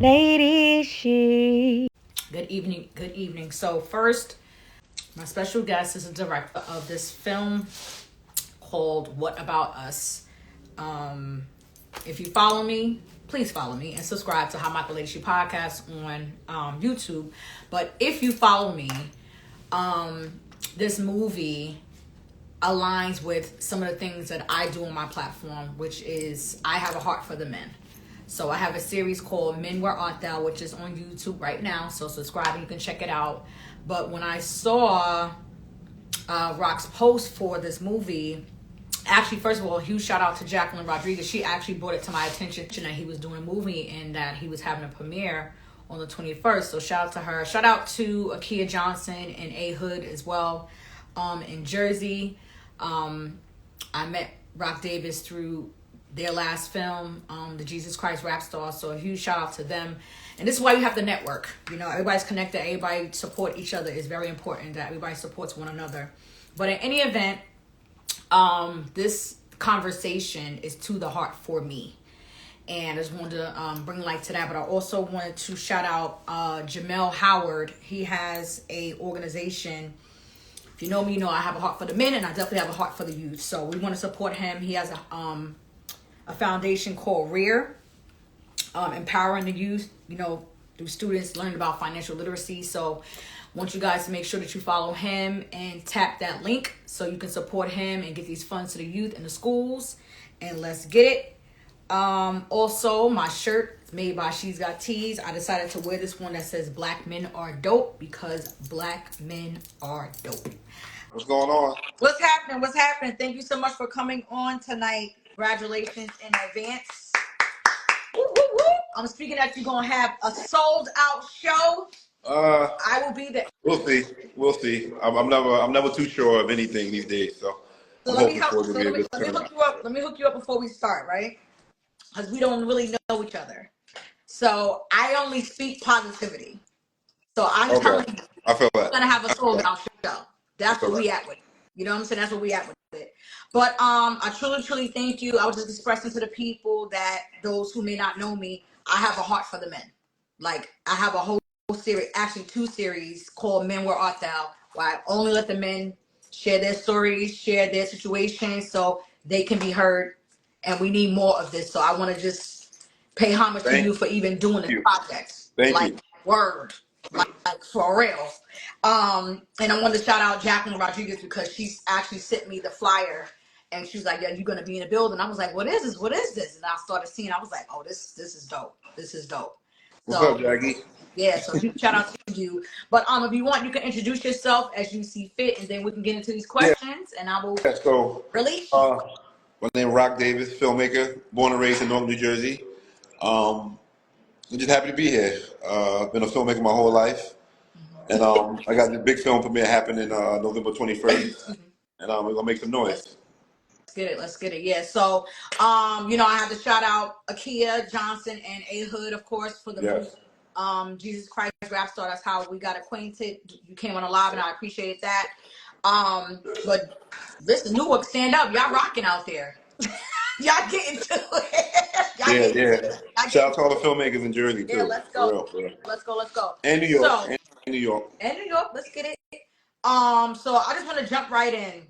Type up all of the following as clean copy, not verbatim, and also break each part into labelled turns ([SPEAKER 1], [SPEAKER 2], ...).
[SPEAKER 1] Lady She.
[SPEAKER 2] Good evening. Good evening. So first, my special guest is a director of this film called What About Us. If you follow me, please follow me and subscribe to How Michael Lady She podcast on YouTube. But if you follow me, this movie aligns with some of the things that I do on my platform, which is I have a heart for the men. So I have a series called Men Where Art Thou, which is on YouTube right now. So subscribe and you can check it out. But when I saw Rock's post for this movie, actually, first of all, a huge shout out to Jacqueline Rodriguez. She actually brought it to my attention that he was doing a movie and that he was having a premiere on the 21st. So shout out to her. Shout out to Akia Johnson and A Hood as well in Jersey. I met Rock Davis through their last film, the Jesus Christ Rap Star. So a huge shout out to them. And this is why you have the network. You know, everybody's connected. Everybody support each other. It's very important that everybody supports one another. But in any event, this conversation is to the heart for me. And I just wanted to bring light to that. But I also wanted to shout out Jamel Howard. He has a organization. If you know me, you know I have a heart for the men, and I definitely have a heart for the youth. So we want to support him. He has a foundation called REAR, empowering the youth, you know, through students learning about financial literacy. So I want you guys to make sure that you follow him and tap that link so you can support him and get these funds to the youth and the schools. And let's get it. Also, my shirt is made by She's Got Tees. I decided to wear this one that says Black Men Are Dope because Black men are dope.
[SPEAKER 3] What's going on?
[SPEAKER 2] What's happening? What's happening? Thank you so much for coming on tonight. Congratulations in advance. Woo, woo, woo. I'm speaking that you're gonna have a sold out show. I will be there.
[SPEAKER 3] We'll see. We'll see. I'm never too sure of anything these days. So
[SPEAKER 2] let me hook you up before we start, right? Because we don't really know each other. So I only speak positivity. So I'm telling you,
[SPEAKER 3] I feel that.
[SPEAKER 2] We're gonna have a sold out show. That's where we at with it. You know what I'm saying? That's where we at with it. But I truly thank you. I was just expressing to the people that those who may not know me, I have a heart for the men. Like I have a whole series, actually 2 series called Men Where Art Thou, where I only let the men share their stories, share their situations so they can be heard. And we need more of this. So I want to just pay homage to you for even doing this project.
[SPEAKER 3] Thank you.
[SPEAKER 2] Word. Like for real. And I wanted to shout out Jacqueline Rodriguez because she's actually sent me the flyer and she was like, yeah, you're gonna be in the building. I was like, what is this? What is this? And I started seeing, I was like, oh, this is dope. This is dope.
[SPEAKER 3] What's up, Jackie?
[SPEAKER 2] Yeah, so shout out to you. But if you want, you can introduce yourself as you see fit, and then we can get into these questions. And I will.
[SPEAKER 3] Yeah, so
[SPEAKER 2] really.
[SPEAKER 3] My name is Rock Davis, filmmaker, born and raised in North New Jersey. I'm just happy to be here. I've been a filmmaker my whole life, and I got the big film premiere happening November 21st, and we're gonna make some noise.
[SPEAKER 2] Let's get it. Yeah. So, you know, I have to shout out Akia Johnson and A Hood, of course, for the movie, Jesus Christ Rap Star. That's how we got acquainted. You came on a live, and I appreciate that. But listen, Newark, stand up. Y'all rocking out there. Y'all getting to
[SPEAKER 3] it. Shout out to all the filmmakers in Jersey too.
[SPEAKER 2] Yeah, let's go.
[SPEAKER 3] For real.
[SPEAKER 2] Let's go.
[SPEAKER 3] And New York. New York.
[SPEAKER 2] Let's get it. So I just want to jump right in.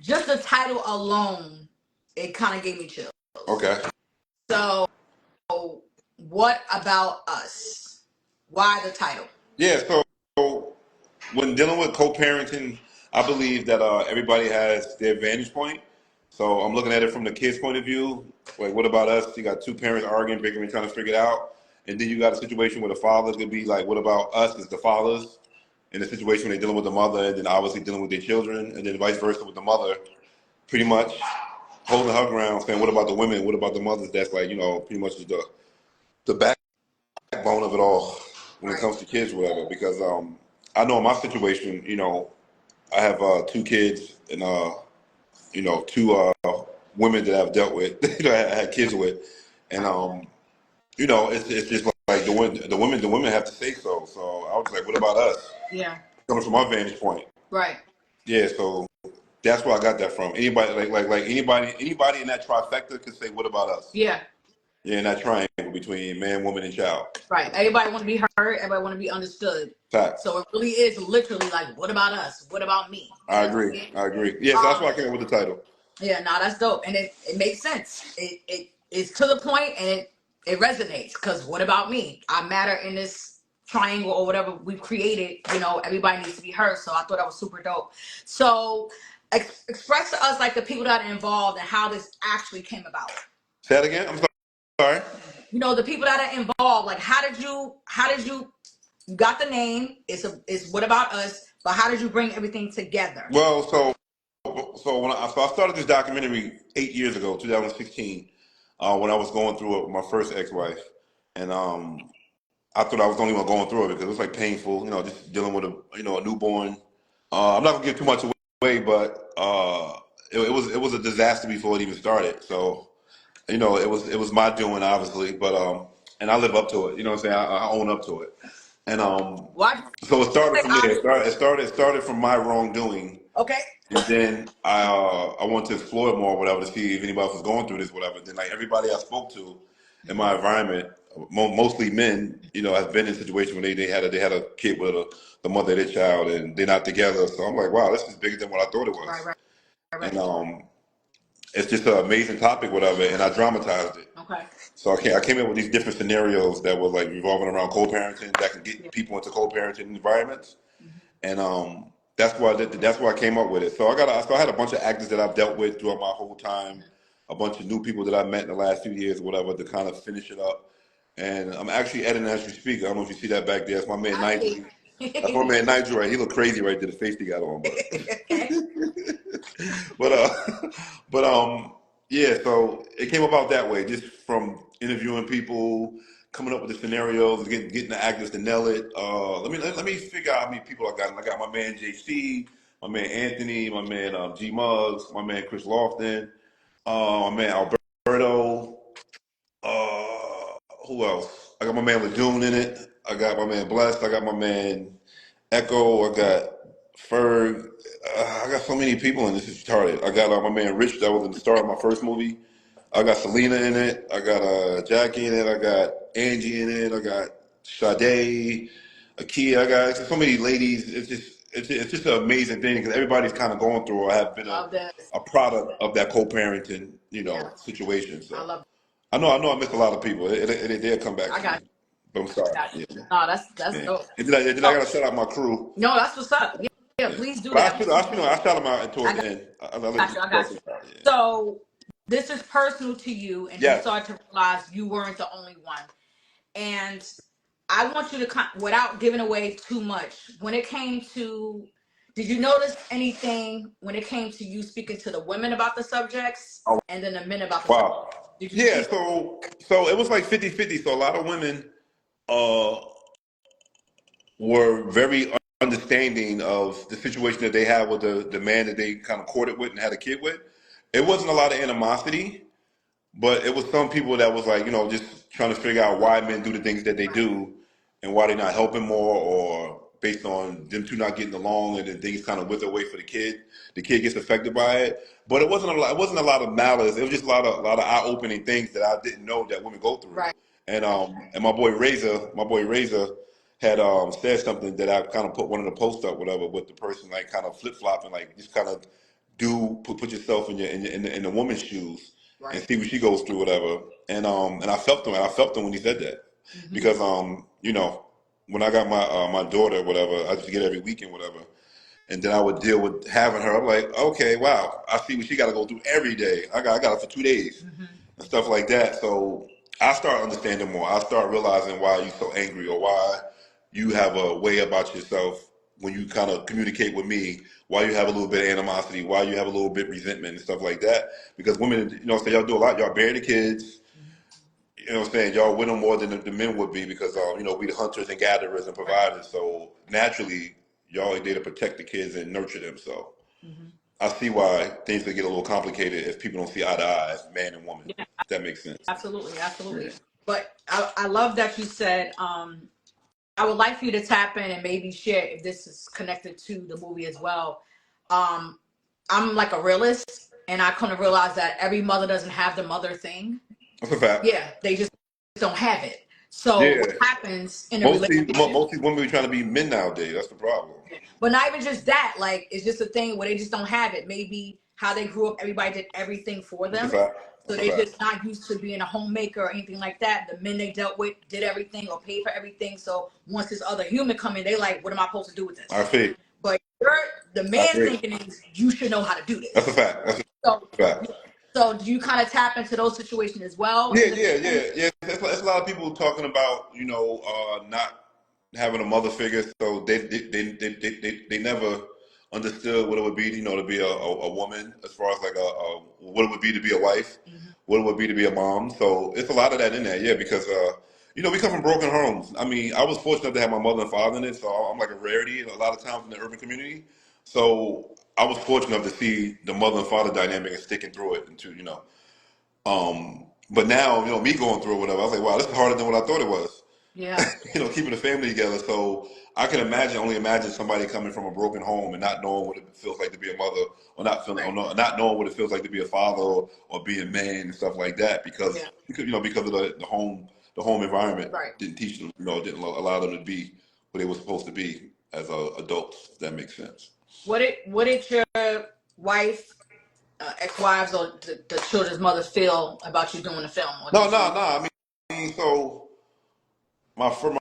[SPEAKER 2] Just the title alone, it kind of gave me chills.
[SPEAKER 3] Okay.
[SPEAKER 2] So, what about us? Why the title?
[SPEAKER 3] Yeah, so when dealing with co-parenting, I believe that everybody has their vantage point. So I'm looking at it from the kid's point of view. Like, what about us? You got 2 parents arguing, bickering, trying to figure it out. And then you got a situation where the father's going to be like, what about us as the fathers? In a situation where they're dealing with the mother and then obviously dealing with their children, and then vice versa with the mother, pretty much holding her ground, saying, what about the women? What about the mothers? That's like, you know, pretty much the backbone of it all when it comes to kids or whatever. Because I know in my situation, you know, I have 2 kids and, you know, 2 women that I've dealt with, I had kids with. And, you know, it's just like the women have to say so. So I was like, what about us?
[SPEAKER 2] Yeah.
[SPEAKER 3] Coming from my vantage point.
[SPEAKER 2] Right.
[SPEAKER 3] Yeah, so that's where I got that from. Anybody like anybody in that trifecta could say, what about us?
[SPEAKER 2] Yeah.
[SPEAKER 3] Yeah, and that triangle between man, woman, and child.
[SPEAKER 2] Right. Everybody want to be heard. Everybody want to be understood.
[SPEAKER 3] Facts.
[SPEAKER 2] So it really is literally like, what about us? What about me? You
[SPEAKER 3] I
[SPEAKER 2] know what I
[SPEAKER 3] agree.
[SPEAKER 2] mean?
[SPEAKER 3] I agree. Yeah, so that's why I came up with the title.
[SPEAKER 2] Yeah, no, that's dope, and it makes sense. It's to the point, and it resonates. Because what about me? I matter in this triangle or whatever we've created. You know, everybody needs to be heard. So I thought that was super dope. So express to us like the people that are involved and how this actually came about.
[SPEAKER 3] Say that again. I'm sorry.
[SPEAKER 2] You know, the people that are involved. Like, how did you you got the name? It's what about us? But how did you bring everything together?
[SPEAKER 3] Well, so I started this documentary 8 years ago, 2016, when I was going through it with my first ex-wife, and I thought I was the only one going through it because it was like painful, just dealing with a newborn. I'm not gonna give too much away, but it was a disaster before it even started. So it was my doing, obviously, but and I live up to it. You know what I'm saying? I own up to it, and
[SPEAKER 2] Why?
[SPEAKER 3] so it started from there. It started from my wrongdoing.
[SPEAKER 2] Okay.
[SPEAKER 3] And then I wanted to explore it more, whatever, to see if anybody else was going through this, whatever. Then like everybody I spoke to in my environment, mostly men, have been in situations when they had a kid with the mother of their child, and they're not together. So I'm like, wow, this is bigger than what I thought it was.
[SPEAKER 2] Right.
[SPEAKER 3] And it's just an amazing topic, whatever. And I dramatized it.
[SPEAKER 2] Okay.
[SPEAKER 3] So I came up with these different scenarios that were like revolving around co-parenting that can get people into co-parenting environments. And that's why I came up with it. So I had a bunch of actors that I've dealt with throughout my whole time, a bunch of new people that I've met in the last few years, whatever, to kind of finish it up. And I'm actually editing as you speak. I don't know if you see that back there. That's my man Nigel. That's my man Nigel, right? He look crazy right there. The face he got on, but but yeah. So it came about that way, just from interviewing people, coming up with the scenarios, getting the actors to nail it. Let me figure out how many people I got. I got my man JC, my man Anthony, my man G Muggs, my man Chris Lofton, my man Alberto. Who else? I got my man Lejeune in it. I got my man Blessed. I got my man Echo. I got Ferg. I got so many people in this. It's retarded. I got my man Rich that was in the star of my first movie. I got Selena in it. I got Jackie in it. I got Angie in it. I got Sade, Akia. I got so many ladies. It's just an amazing thing because everybody's kind of going through or have been a product of that co-parenting situation. So
[SPEAKER 2] I love
[SPEAKER 3] I missed a lot of people. They'll come back
[SPEAKER 2] I
[SPEAKER 3] to me.
[SPEAKER 2] got
[SPEAKER 3] But I'm sorry.
[SPEAKER 2] you.
[SPEAKER 3] Yeah.
[SPEAKER 2] No, that's
[SPEAKER 3] Yeah.
[SPEAKER 2] dope.
[SPEAKER 3] And then I gotta shout out my crew.
[SPEAKER 2] No, that's what's up. Yeah, please do
[SPEAKER 3] But
[SPEAKER 2] that.
[SPEAKER 3] I shout them out towards the end.
[SPEAKER 2] I got you. So this is personal to you, and you started to realize you weren't the only one. And I want you to, without giving away too much, when it came to, did you notice anything when it came to you speaking to the women about the subjects and then the men about the
[SPEAKER 3] Wow.
[SPEAKER 2] subjects?
[SPEAKER 3] Yeah, so it was like 50-50. So a lot of women were very understanding of the situation that they had with the man that they kind of courted with and had a kid with. It wasn't a lot of animosity, but it was some people that was like, just trying to figure out why men do the things that they do and why they're not helping more, or based on them two not getting along and then things kind of wither away for the kid. The kid gets affected by it. But it wasn't a lot of malice. It was just a lot of eye-opening things that I didn't know that women go through.
[SPEAKER 2] Right.
[SPEAKER 3] And my boy Razor had said something that I kind of put one of the posts up, whatever, with the person like kind of flip flopping, like just kind of put yourself in the woman's shoes and see what she goes through, whatever. And I felt him. I felt him when he said that because when I got my daughter, whatever, I just get every weekend, whatever. And then I would deal with having her. I'm like, okay, wow, I see what she got to go through every day. I got her for 2 days and stuff like that. So I start understanding more. I start realizing why you're so angry or why you have a way about yourself when you kind of communicate with me, why you have a little bit of animosity, why you have a little bit of resentment and stuff like that. Because women, say y'all do a lot. Y'all bury the kids. You know what I'm saying? Y'all with them more than the men would be because, we the hunters and gatherers and providers. So naturally, y'all are there to protect the kids and nurture them. So I see why things could get a little complicated if people don't see eye to eye as man and woman.
[SPEAKER 2] Yeah,
[SPEAKER 3] If that makes sense.
[SPEAKER 2] absolutely.
[SPEAKER 3] Yeah.
[SPEAKER 2] But I love that you said, I would like for you to tap in and maybe share if this is connected to the movie as well. I'm like a realist, and I kind of realize that every mother doesn't have the mother thing.
[SPEAKER 3] That's a fact.
[SPEAKER 2] Yeah, they just don't have it. So what
[SPEAKER 3] Yeah.
[SPEAKER 2] happens in a relationship?
[SPEAKER 3] Mostly women be trying to be men nowadays. That's the problem.
[SPEAKER 2] But not even just that. Like it's just a thing where they just don't have it. Maybe how they grew up, everybody did everything for
[SPEAKER 3] That's a
[SPEAKER 2] them.
[SPEAKER 3] fact.
[SPEAKER 2] So
[SPEAKER 3] That's a
[SPEAKER 2] they
[SPEAKER 3] fact.
[SPEAKER 2] just not used to being a homemaker or anything like that. The men they dealt with did everything or paid for everything. So once this other human come in, they like, what am I supposed to do with
[SPEAKER 3] I
[SPEAKER 2] this?
[SPEAKER 3] see.
[SPEAKER 2] But the
[SPEAKER 3] I
[SPEAKER 2] man's
[SPEAKER 3] agree.
[SPEAKER 2] thinking is you should know how to do
[SPEAKER 3] That's a
[SPEAKER 2] this.
[SPEAKER 3] fact. That's
[SPEAKER 2] So
[SPEAKER 3] a fact.
[SPEAKER 2] so do you kind of tap into those situations as well
[SPEAKER 3] Yeah,
[SPEAKER 2] in the
[SPEAKER 3] yeah,
[SPEAKER 2] family?
[SPEAKER 3] yeah, yeah. There's a lot of people talking about, not having a mother figure, so they never understood what it would be, to be a woman, as far as like what it would be to be a wife,
[SPEAKER 2] Mm-hmm.
[SPEAKER 3] what it would be to be a mom. So it's a lot of that in there, yeah, because we come from broken homes. I mean, I was fortunate to have my mother and father in it, so I'm like a rarity a lot of times in the urban community. So I was fortunate to see the mother and father dynamic and sticking through it, and to. But now, me going through it, whatever, I was like, wow, this is harder than what I thought it was.
[SPEAKER 2] Yeah.
[SPEAKER 3] Keeping the family together. So I can only imagine somebody coming from a broken home and not knowing what it feels like to be a mother, or not feeling, or
[SPEAKER 2] Right.
[SPEAKER 3] not knowing what it feels like to be a father, or be a man and stuff like that, because
[SPEAKER 2] Yeah.
[SPEAKER 3] because of the home environment
[SPEAKER 2] Right.
[SPEAKER 3] didn't teach them, didn't allow them to be what they were supposed to be as adults. If that makes sense.
[SPEAKER 2] What did your wife, ex-wives, or the children's mother feel about you doing the film, or
[SPEAKER 3] No,
[SPEAKER 2] did
[SPEAKER 3] no,
[SPEAKER 2] you?
[SPEAKER 3] no. So my first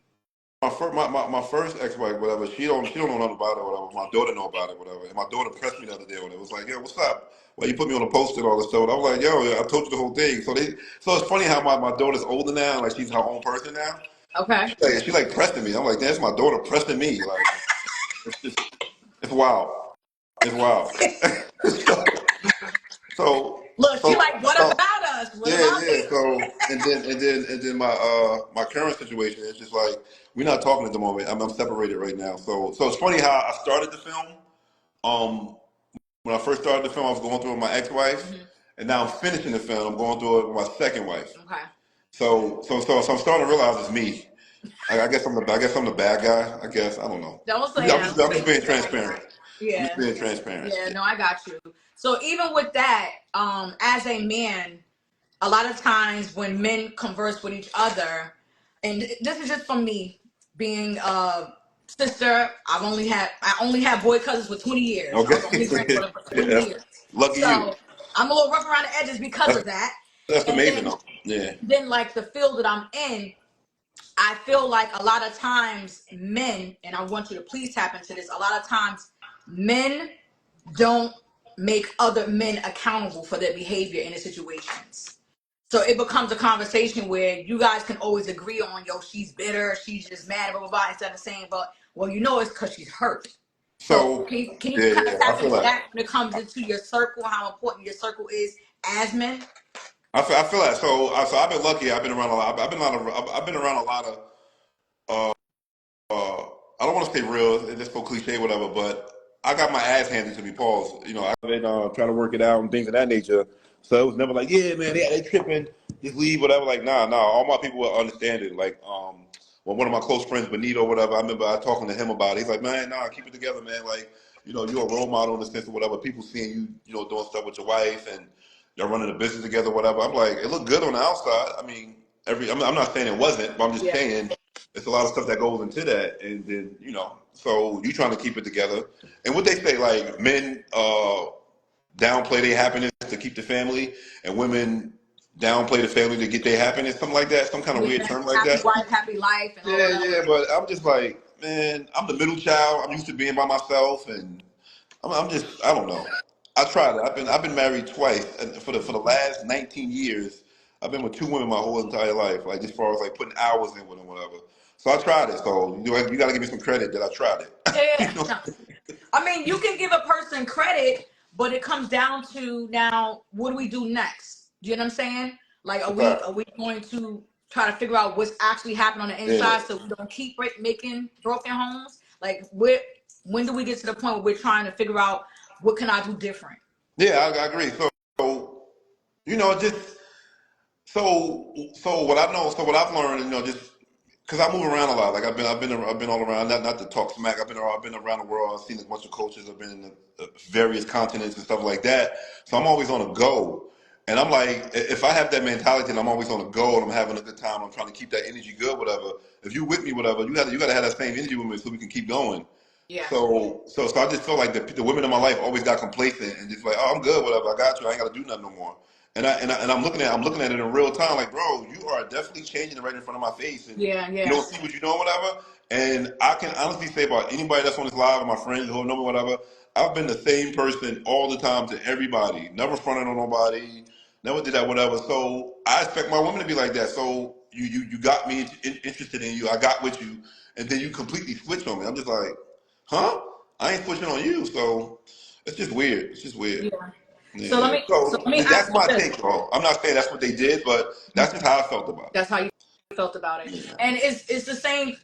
[SPEAKER 3] my first ex-wife, whatever, she don't know nothing about it, whatever. My daughter know about it, whatever. And my daughter pressed me the other day when it was like, yo, what's up? Well, you put me on a post and all this stuff. And I was like, yo, I told you the whole thing. So it's funny how my daughter's older now, like she's her own person now.
[SPEAKER 2] Okay.
[SPEAKER 3] She like pressing me. I'm like, that's my daughter pressing me. Like it's wild. It's wild. so
[SPEAKER 2] Look, she
[SPEAKER 3] so
[SPEAKER 2] like, what
[SPEAKER 3] so
[SPEAKER 2] about us? What
[SPEAKER 3] yeah,
[SPEAKER 2] about
[SPEAKER 3] yeah.
[SPEAKER 2] me?
[SPEAKER 3] So and then my current situation is just like we're not talking at the moment. I'm separated right now. So it's funny how I started the film. Um, when I first started the film, I was going through it with my ex-wife,
[SPEAKER 2] Hmm.
[SPEAKER 3] and now I'm finishing the film. I'm going through it with my second wife.
[SPEAKER 2] Okay.
[SPEAKER 3] So I'm starting to realize it's me. I guess I'm the bad guy. I guess I don't know.
[SPEAKER 2] Don't
[SPEAKER 3] I'm
[SPEAKER 2] say that.
[SPEAKER 3] just,
[SPEAKER 2] Don't
[SPEAKER 3] I'm
[SPEAKER 2] say
[SPEAKER 3] just
[SPEAKER 2] you
[SPEAKER 3] being
[SPEAKER 2] the bad guy.
[SPEAKER 3] transparent. I'm just
[SPEAKER 2] Yeah.
[SPEAKER 3] being transparent.
[SPEAKER 2] Yeah. No, I got you. So even with that, as a man, a lot of times when men converse with each other, and this is just from me being a sister. I only had boy cousins for 20 years. I was the only
[SPEAKER 3] Okay.
[SPEAKER 2] granddaughter for 20
[SPEAKER 3] Yeah,
[SPEAKER 2] years.
[SPEAKER 3] lucky you.
[SPEAKER 2] So I'm a little rough around the edges because
[SPEAKER 3] That's,
[SPEAKER 2] of that.
[SPEAKER 3] that's
[SPEAKER 2] And
[SPEAKER 3] amazing
[SPEAKER 2] then
[SPEAKER 3] though. Yeah.
[SPEAKER 2] then like the field that I'm in, I feel like a lot of times men, and I want you to please tap into this, a lot of times men don't make other men accountable for their behavior in the situations. So it becomes a conversation where you guys can always agree on, yo, she's bitter, she's just mad, blah, blah, blah, instead of saying, but, well, it's because she's hurt. So
[SPEAKER 3] So
[SPEAKER 2] can you
[SPEAKER 3] yeah,
[SPEAKER 2] kind of
[SPEAKER 3] yeah. I
[SPEAKER 2] tap
[SPEAKER 3] feel
[SPEAKER 2] into
[SPEAKER 3] like
[SPEAKER 2] that when it comes into your circle, how important your circle is as men?
[SPEAKER 3] I feel like so I've been lucky. I've been around a lot. I've been around a lot of uh, I don't want to say real, it's just so cliche, whatever, but I got my ass handed to me, pause. I've been trying to work it out and things of that nature. So it was never like, yeah, man, they tripping, just leave, whatever. Like, nah, all my people will understand it. Like, well, one of my close friends, Benito, whatever, I remember I talking to him about it. He's like, man, nah, keep it together, man. Like, you're a role model in the sense of whatever. People seeing you, doing stuff with your wife and y'all running a business together, whatever. I'm like, it looked good on the outside. I mean, I'm not saying it wasn't, but I'm just
[SPEAKER 2] Yeah.
[SPEAKER 3] saying it's a lot of stuff that goes into that, and then so you trying to keep it together. And what they say, like men downplay their happiness to keep the family, and women downplay the family to get their happiness, something like that, some kind of
[SPEAKER 2] Yeah,
[SPEAKER 3] weird term like
[SPEAKER 2] happy
[SPEAKER 3] that.
[SPEAKER 2] wife, happy life, and all of
[SPEAKER 3] Yeah,
[SPEAKER 2] that.
[SPEAKER 3] yeah, but I'm just like, man, I'm the middle child. I'm used to being by myself, and I'm just, I don't know. I tried it. I've been married twice, and for the last 19 years, I've been with two women my whole entire life. Like as far as like putting hours in with them, whatever. So I tried it. So you got to give me some credit that I tried it.
[SPEAKER 2] Yeah. No. I mean, you can give a person credit, but it comes down to now, what do we do next? Do you know what I'm saying? Like, are we
[SPEAKER 3] Fact.
[SPEAKER 2] are we going to try to figure out what's actually happening on the
[SPEAKER 3] Yeah,
[SPEAKER 2] inside so we don't keep making broken homes? Like, when do we get to the point where we're trying to figure out what can I do different?
[SPEAKER 3] yeah, I agree. So just so what I know, so what I've learned, just because I move around a lot. Like I've been all around. Not to talk smack. I've been around the world. I've seen a bunch of cultures. I've been in the various continents and stuff like that. So I'm always on a go. And I'm like, if I have that mentality and I'm always on the go and I'm having a good time, I'm trying to keep that energy good, whatever. If you with me, whatever, you got to have that same energy with me so we can keep going.
[SPEAKER 2] Yeah.
[SPEAKER 3] So I just feel like the women in my life always got complacent and just like, oh, I'm good, whatever. I got you. I ain't got to do nothing no more. And I'm looking at it in real time, like, bro, you are definitely changing it right in front of my face, and
[SPEAKER 2] Yeah,
[SPEAKER 3] you
[SPEAKER 2] yeah.
[SPEAKER 3] don't see what you know, whatever. And I can honestly say about anybody that's on this live, or my friends who know me, whatever, I've been the same person all the time to everybody. Never fronted on nobody. Never did that, whatever. So I expect my woman to be like that. So you got me interested in you. I got with you, and then you completely switch on me. I'm just like, huh? I ain't switching on you. So it's just weird. It's just weird.
[SPEAKER 2] Yeah. So
[SPEAKER 3] Yeah.
[SPEAKER 2] let me
[SPEAKER 3] That's
[SPEAKER 2] ask you
[SPEAKER 3] my
[SPEAKER 2] this.
[SPEAKER 3] take, bro. I'm not saying that's what they did, but that's just how I felt about
[SPEAKER 2] That's how you felt about it.
[SPEAKER 3] it. Yeah.
[SPEAKER 2] And it's the same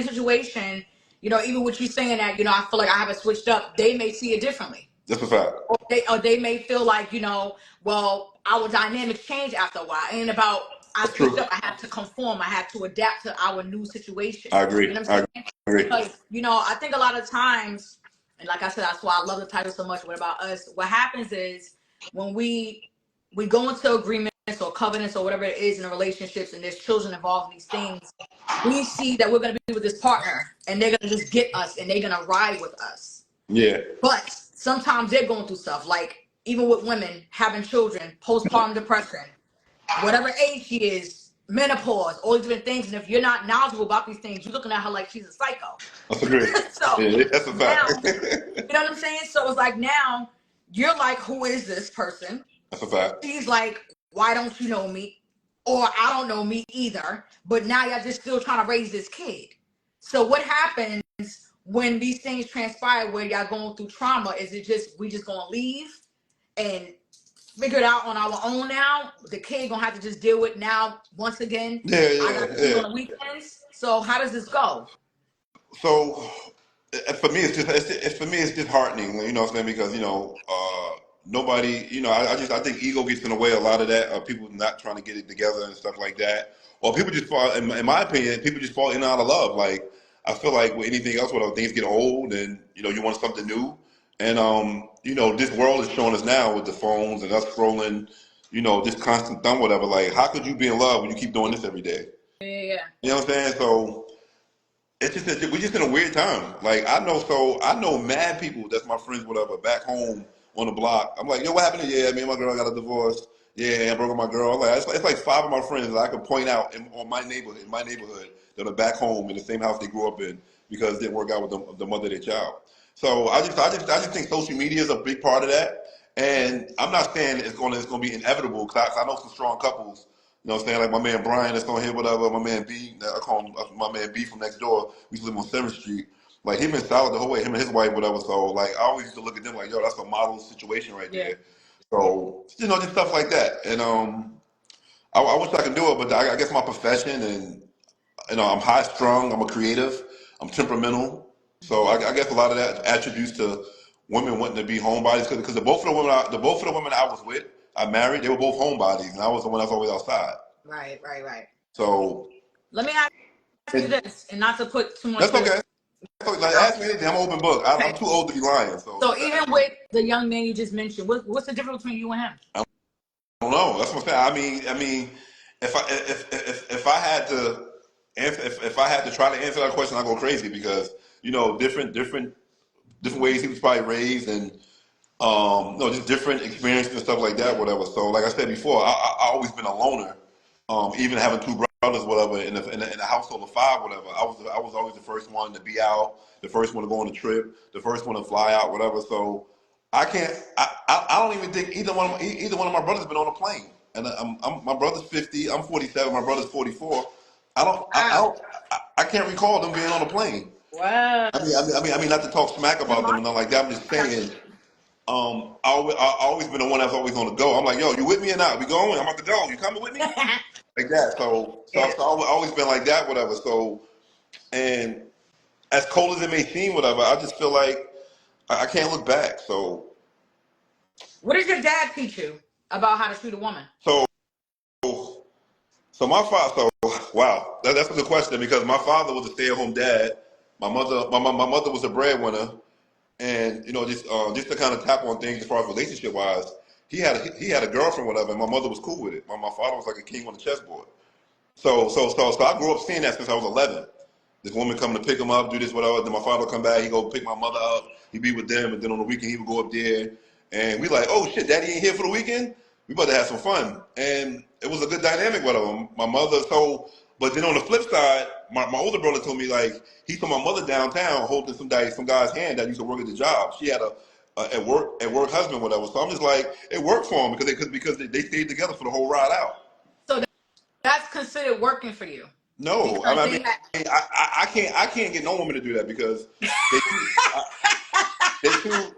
[SPEAKER 2] situation, you know, even with you saying that, you know, I feel like I haven't switched up, they may see it differently.
[SPEAKER 3] That's a fact.
[SPEAKER 2] Or they may feel like, you know, well, our dynamics change after a while. It ain't about I
[SPEAKER 3] That's
[SPEAKER 2] switched
[SPEAKER 3] true.
[SPEAKER 2] up, I had to conform, I had to adapt to our new situation.
[SPEAKER 3] I
[SPEAKER 2] You
[SPEAKER 3] agree.
[SPEAKER 2] know what
[SPEAKER 3] I
[SPEAKER 2] I'm saying?
[SPEAKER 3] agree.
[SPEAKER 2] Because, you know, I think a lot of times, and like I said, that's why I love the title so much. What about us? What happens is when we go into agreements or covenants or whatever it is in the relationships, and there's children involved in these things, we see that we're going to be with this partner and they're going to just get us and they're going to ride with us.
[SPEAKER 3] Yeah.
[SPEAKER 2] But sometimes they're going through stuff, like even with women having children, postpartum depression, whatever age she is, menopause, all these different things. And if you're not knowledgeable about these things, you're looking at her like she's a psycho.
[SPEAKER 3] That's agree.
[SPEAKER 2] So
[SPEAKER 3] Yeah, that's a
[SPEAKER 2] now,
[SPEAKER 3] fact.
[SPEAKER 2] you know what I'm saying? So it's like now you're like, who is this person?
[SPEAKER 3] That's a fact.
[SPEAKER 2] She's like, why don't you know me? Or I don't know me either. But now y'all just still trying to raise this kid. So what happens when these things transpire where y'all going through trauma? Is it just we just gonna leave and figure it out on our own now? The kid gonna have to just deal with now once again.
[SPEAKER 3] Yeah,
[SPEAKER 2] I
[SPEAKER 3] yeah,
[SPEAKER 2] gotta see you
[SPEAKER 3] yeah.
[SPEAKER 2] on the weekends. So how does this go?
[SPEAKER 3] So for me, it's for me it's disheartening. You know what I'm saying? Because nobody. I think ego gets in the way a lot of that. People not trying to get it together and stuff like that. Or people just fall. In my opinion, people just fall in and out of love. Like I feel like with anything else, when things get old and you want something new. And this world is showing us now with the phones and us scrolling. This constant thumb, whatever. Like, how could you be in love when you keep doing this every day?
[SPEAKER 2] Yeah.
[SPEAKER 3] You know what I'm saying? So it's just we're just in a weird time. Like I know mad people that's my friends, whatever, back home on the block. I'm like, yo, what happened? Yeah, me and my girl got a divorce. Yeah, I broke up with my girl. I'm like, it's like five of my friends that I could point out in my neighborhood that are back home in the same house they grew up in because it didn't work out with the mother of their child. So I just think social media is a big part of that. And I'm not saying it's gonna be inevitable because I know some strong couples. You know what I'm saying? Like my man Brian that's on here, whatever. My man B, I call him my man B from next door. We used to live on 7th Street. Like he been solid the whole way, him and his wife, whatever. So like I always used to look at them like, yo, that's a model situation right
[SPEAKER 2] Yeah.
[SPEAKER 3] there. So just stuff like that. And I wish I could do it, but I guess my profession and I'm high strung. I'm a creative. I'm temperamental. So I guess a lot of that attributes to women wanting to be homebodies because the both of the women I was with, I married. They were both homebodies, and I was the one that's always outside.
[SPEAKER 2] Right, right, right.
[SPEAKER 3] So
[SPEAKER 2] Let me ask you
[SPEAKER 3] it,
[SPEAKER 2] this, and not to put too much
[SPEAKER 3] that's
[SPEAKER 2] pressure.
[SPEAKER 3] okay. Like, ask me anything. I'm an open book. I'm
[SPEAKER 2] Okay.
[SPEAKER 3] too old to be lying. So
[SPEAKER 2] So
[SPEAKER 3] just
[SPEAKER 2] even
[SPEAKER 3] ask me.
[SPEAKER 2] with the young man you just mentioned, what's the difference between you and him?
[SPEAKER 3] I don't know. That's what I'm saying. I mean, if I had to answer, if I had to try to answer that question, I go crazy because different ways he was probably raised and no, just different experiences and stuff like that, whatever. So, like I said before, I always been a loner. Even having two brothers, whatever, in a household of five, whatever. I was always the first one to be out, the first one to go on a trip, the first one to fly out, whatever. So, I can't. I don't even think either one of my brothers been on a plane. And my brother's 50. I'm 47. My brother's 44.
[SPEAKER 2] Wow.
[SPEAKER 3] I can't recall them being on a plane.
[SPEAKER 2] Wow.
[SPEAKER 3] I mean, not to talk smack about them and nothing like that. I'm just saying. I always been the one that's always on the go. I'm like, yo, you with me or not? We going? I'm about to go. You coming with me? Like that.
[SPEAKER 2] Yeah.
[SPEAKER 3] So I've always been like that, whatever. So, and as cold as it may seem, whatever, I just feel like I can't look back.
[SPEAKER 2] What did your dad teach you about how to treat a woman?
[SPEAKER 3] So, so my father. So wow, that's a good question because my father was a stay-at-home dad. My mother was a breadwinner, and just to kind of tap on things as far as relationship wise. he had a girlfriend, whatever, and my mother was cool with it. My father was like a king on the chessboard. So I grew up seeing that since I was 11. This woman coming to pick him up, do this, whatever. Then my father would come back, he go pick my mother up, he'd be with them, and then on the weekend he would go up there. And we like, oh shit, daddy ain't here for the weekend? We about to have some fun. And it was a good dynamic with him. My mother, but then on the flip side, my older brother told me like, he saw my mother downtown holding some guy's hand that used to work at the job. She had a at work husband, whatever. So I'm just like, it worked for them because they stayed together for the whole ride out.
[SPEAKER 2] So that's considered working for you.
[SPEAKER 3] No,
[SPEAKER 2] Because
[SPEAKER 3] I mean, I can't get no woman to do that because they too, they too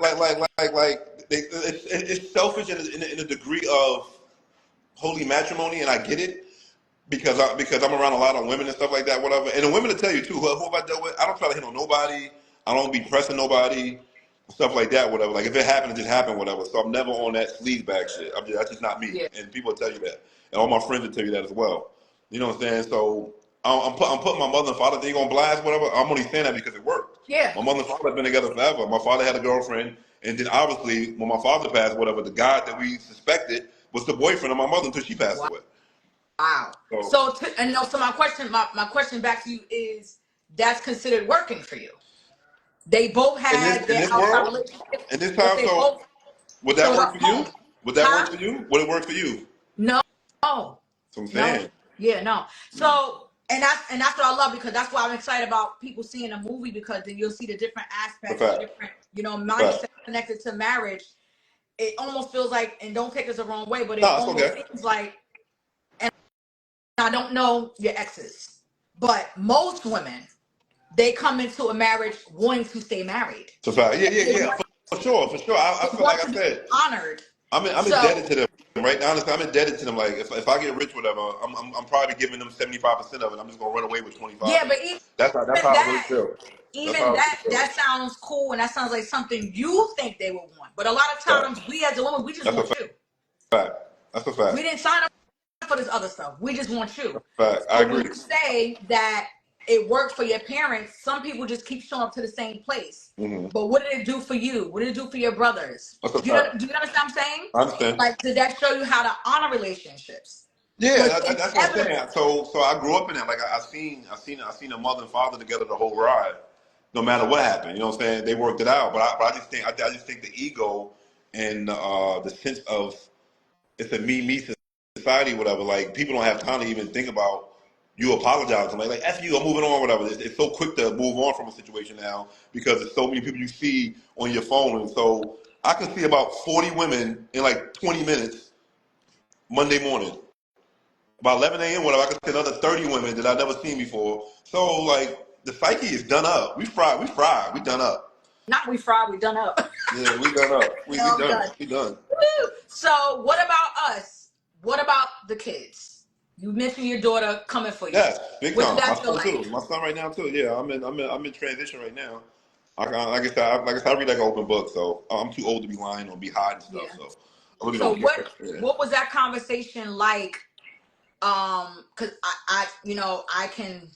[SPEAKER 3] it's selfish in a degree of holy matrimony, and I get it because I'm around a lot of women and stuff like that, whatever. And the women will tell you too, who I dealt with, I don't try to hit on nobody. I don't be pressing nobody, stuff like that, whatever. Like if it happened, it just happened, whatever. So I'm never on that sleaze bag shit. That's just not me.
[SPEAKER 2] Yeah.
[SPEAKER 3] And people will tell you that, and all my friends will tell you that as well. You know what I'm saying? So I'm putting my mother and father thing on blast, whatever. I'm only saying that because it worked.
[SPEAKER 2] Yeah.
[SPEAKER 3] My mother and father have been together forever. My father had a girlfriend, and then obviously when my father passed, whatever, the guy that we suspected was the boyfriend of my mother until she passed away.
[SPEAKER 2] Wow. So my question back to you is, that's considered working for you. They both had
[SPEAKER 3] In
[SPEAKER 2] their
[SPEAKER 3] this
[SPEAKER 2] outside
[SPEAKER 3] world,
[SPEAKER 2] relationship,
[SPEAKER 3] in this
[SPEAKER 2] but
[SPEAKER 3] time,
[SPEAKER 2] they
[SPEAKER 3] so
[SPEAKER 2] both
[SPEAKER 3] would that
[SPEAKER 2] showed
[SPEAKER 3] work
[SPEAKER 2] up
[SPEAKER 3] for you?
[SPEAKER 2] home.
[SPEAKER 3] Would that work
[SPEAKER 2] Huh?
[SPEAKER 3] for you? Would it work for you?
[SPEAKER 2] No.
[SPEAKER 3] That's what I'm
[SPEAKER 2] No.
[SPEAKER 3] saying.
[SPEAKER 2] Yeah, no. So that's what I love, because that's why I'm excited about people seeing a movie, because then you'll see the different
[SPEAKER 3] The
[SPEAKER 2] aspects, the
[SPEAKER 3] fact.
[SPEAKER 2] different,
[SPEAKER 3] The fact.
[SPEAKER 2] mindset connected to marriage. It almost feels like, and don't take this the wrong way, but it
[SPEAKER 3] No, it's
[SPEAKER 2] almost
[SPEAKER 3] okay.
[SPEAKER 2] seems like, and I don't know your exes, but most women, they come into a marriage wanting to stay married.
[SPEAKER 3] It's a fact. Yeah, yeah,
[SPEAKER 2] They
[SPEAKER 3] yeah.
[SPEAKER 2] want,
[SPEAKER 3] For sure, for sure. I
[SPEAKER 2] they
[SPEAKER 3] feel
[SPEAKER 2] want
[SPEAKER 3] like
[SPEAKER 2] to
[SPEAKER 3] I
[SPEAKER 2] be
[SPEAKER 3] said,
[SPEAKER 2] honored.
[SPEAKER 3] I'm indebted
[SPEAKER 2] So
[SPEAKER 3] to them. Right now, honestly, I'm indebted to them. Like, if I get rich, whatever, I'm probably giving them 75% of it. I'm just gonna run away with 25
[SPEAKER 2] yeah,
[SPEAKER 3] of
[SPEAKER 2] but
[SPEAKER 3] it.
[SPEAKER 2] even
[SPEAKER 3] That's how I really
[SPEAKER 2] that,
[SPEAKER 3] feel. That's how I really feel.
[SPEAKER 2] that sounds cool, and that sounds like something you think they would want. But a lot of times,
[SPEAKER 3] Fact.
[SPEAKER 2] we as a woman, we just
[SPEAKER 3] That's a
[SPEAKER 2] want
[SPEAKER 3] fact.
[SPEAKER 2] you.
[SPEAKER 3] That's a
[SPEAKER 2] We
[SPEAKER 3] fact.
[SPEAKER 2] didn't sign up for this other stuff. We just want you.
[SPEAKER 3] Fact. I
[SPEAKER 2] So when
[SPEAKER 3] agree.
[SPEAKER 2] you say that it worked for your parents, some people just keep showing up to the same place.
[SPEAKER 3] Mm-hmm.
[SPEAKER 2] But what did it do for you? What did it do for your brothers?
[SPEAKER 3] That's a
[SPEAKER 2] Do you
[SPEAKER 3] fact.
[SPEAKER 2] understand what I'm saying?
[SPEAKER 3] I understand.
[SPEAKER 2] Like, did that show you how to honor relationships?
[SPEAKER 3] Yeah,
[SPEAKER 2] Was it
[SPEAKER 3] that's what I'm saying.
[SPEAKER 2] inevitable?
[SPEAKER 3] So I grew up in that. Like I seen a mother and father together the whole ride, no matter what happened. You know what I'm saying? They worked it out. But I just think the ego and the sense of it's a me society, whatever. Like people don't have time to even think about you apologizing. Like F you, I'm moving on, whatever. It's so quick to move on from a situation now because there's so many people you see on your phone, and so I can see about 40 women in like 20 minutes Monday morning. About 11 a.m. whatever, I can see another 30 women that I've never seen before. So like the psyche is done up. We fried, we done up.
[SPEAKER 2] Not we fried, we done up.
[SPEAKER 3] Yeah, we done up. We
[SPEAKER 2] No, I'm
[SPEAKER 3] done.
[SPEAKER 2] done.
[SPEAKER 3] We done.
[SPEAKER 2] Woo! So what about us? What about the kids? You mentioned your daughter coming for you.
[SPEAKER 3] Yes, big
[SPEAKER 2] What did
[SPEAKER 3] time. My
[SPEAKER 2] that feel
[SPEAKER 3] son
[SPEAKER 2] like?
[SPEAKER 3] too. My son right now too. Yeah, I'm in transition right now. Like I read like an open book, so I'm too old to be lying or be hiding stuff.
[SPEAKER 2] Yeah.
[SPEAKER 3] So I really
[SPEAKER 2] So
[SPEAKER 3] don't care. Yeah.
[SPEAKER 2] what was that conversation like? Because I can,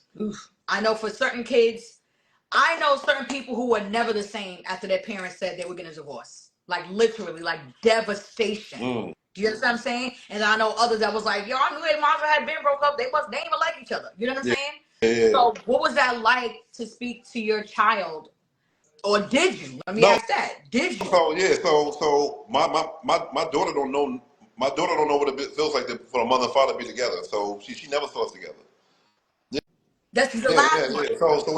[SPEAKER 2] I know for certain kids, I know certain people who were never the same after their parents said they were getting a divorce. Like literally, like devastation.
[SPEAKER 3] Mm.
[SPEAKER 2] Do you understand what I'm saying? And I know others that was like, yo, I knew their moms had been broke up. They didn't even like each other. You know what I'm
[SPEAKER 3] Yeah.
[SPEAKER 2] saying?
[SPEAKER 3] Yeah.
[SPEAKER 2] So what was that like to speak to your child? Or did you? Let me
[SPEAKER 3] No.
[SPEAKER 2] ask that. Did you?
[SPEAKER 3] So yeah. So my daughter don't know. My daughter don't know what it feels like for a mother and father to be together. So she never saw us together.
[SPEAKER 2] That's the
[SPEAKER 3] Yeah,
[SPEAKER 2] last
[SPEAKER 3] yeah,
[SPEAKER 2] one.
[SPEAKER 3] yeah. So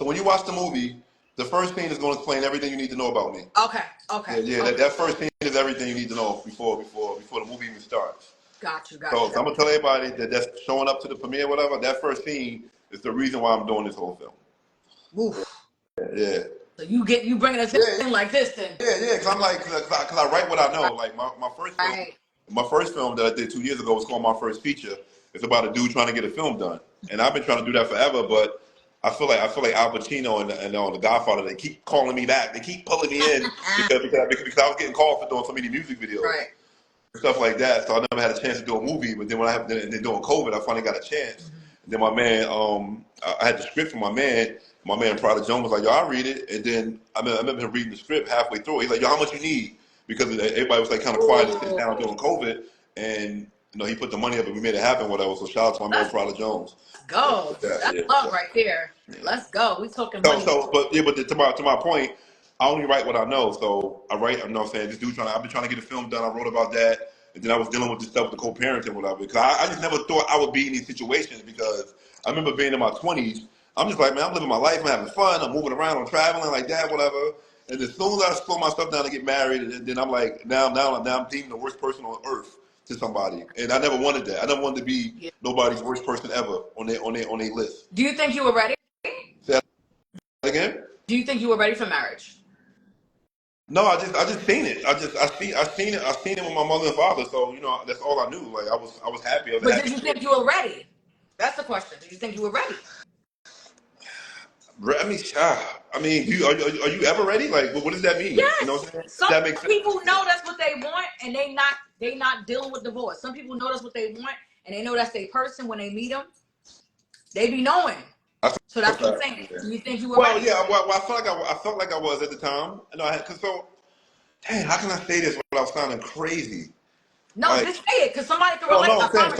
[SPEAKER 3] when you watch the movie, the first scene is going to explain everything you need to know about me.
[SPEAKER 2] Okay.
[SPEAKER 3] Yeah, yeah.
[SPEAKER 2] Okay.
[SPEAKER 3] That first scene is everything you need to know before the movie even starts.
[SPEAKER 2] Got you.
[SPEAKER 3] So I'm gonna tell everybody that's showing up to the premiere, whatever. That first scene is the reason why I'm doing this whole film.
[SPEAKER 2] Oof.
[SPEAKER 3] Yeah,
[SPEAKER 2] So you bringing us
[SPEAKER 3] yeah,
[SPEAKER 2] in like this then?
[SPEAKER 3] yeah. Cause I'm like, cause I write what I know. Like
[SPEAKER 2] Right.
[SPEAKER 3] my first film that I did 2 years ago was called My First Feature. It's about a dude trying to get a film done, and I've been trying to do that forever. But I feel like Al Pacino and The Godfather. They keep calling me back. They keep pulling me in because I was getting called for doing so many music videos.
[SPEAKER 2] Right.
[SPEAKER 3] Stuff like that. So I never had a chance to do a movie. But then then during COVID, I finally got a chance. And then my man, I had the script from my man. My man, Prada Jones, was like, "Yo, I'll read it." And then I remember him reading the script halfway through. He's like, "Yo, how much you need?" because everybody was like kind of quiet and sitting down during COVID, and he put the money up and we made it happen. Whatever. So shout out to my man Prada Jones.
[SPEAKER 2] Go. That's
[SPEAKER 3] Yeah.
[SPEAKER 2] love right there. Yeah. Let's go. We talking
[SPEAKER 3] So,
[SPEAKER 2] money.
[SPEAKER 3] but to my point, I only write what I know. So I write. You know what I'm saying? This dude I've been trying to get a film done. I wrote about that, and then I was dealing with this stuff with the co-parenting, whatever. Because I just never thought I would be in these situations because I remember being in my 20s. I'm just like, man, I'm living my life. I'm having fun. I'm moving around. I'm traveling like that, whatever. And as soon as I slow my stuff down to get married, and then I'm like, now I'm deemed the worst person on earth to somebody, and I never wanted that. I never wanted to be nobody's worst person ever on their list.
[SPEAKER 2] Do you think you were ready?
[SPEAKER 3] Say that again?
[SPEAKER 2] Do you think you were ready for marriage?
[SPEAKER 3] No, I just seen it. I seen it with my mother and father. So that's all I knew. Like I was happy.
[SPEAKER 2] But did you think you were ready? That's the question. Did you think you were ready?
[SPEAKER 3] I mean, are you ever ready? Like, what does that mean?
[SPEAKER 2] Yes.
[SPEAKER 3] You know what I'm saying?
[SPEAKER 2] Some
[SPEAKER 3] that makes sense.
[SPEAKER 2] people know that's what they want, and they not dealing with divorce. Some people know that's what they want, and they know that's their person when they meet them. They be knowing. So that's what I'm saying. Yeah. Do you think you were ready?
[SPEAKER 3] Yeah. Well, I felt like I was at the time. Dang, how can I say this without sounding crazy?
[SPEAKER 2] No, like, just say it, because somebody can relate.
[SPEAKER 3] No, I'm saying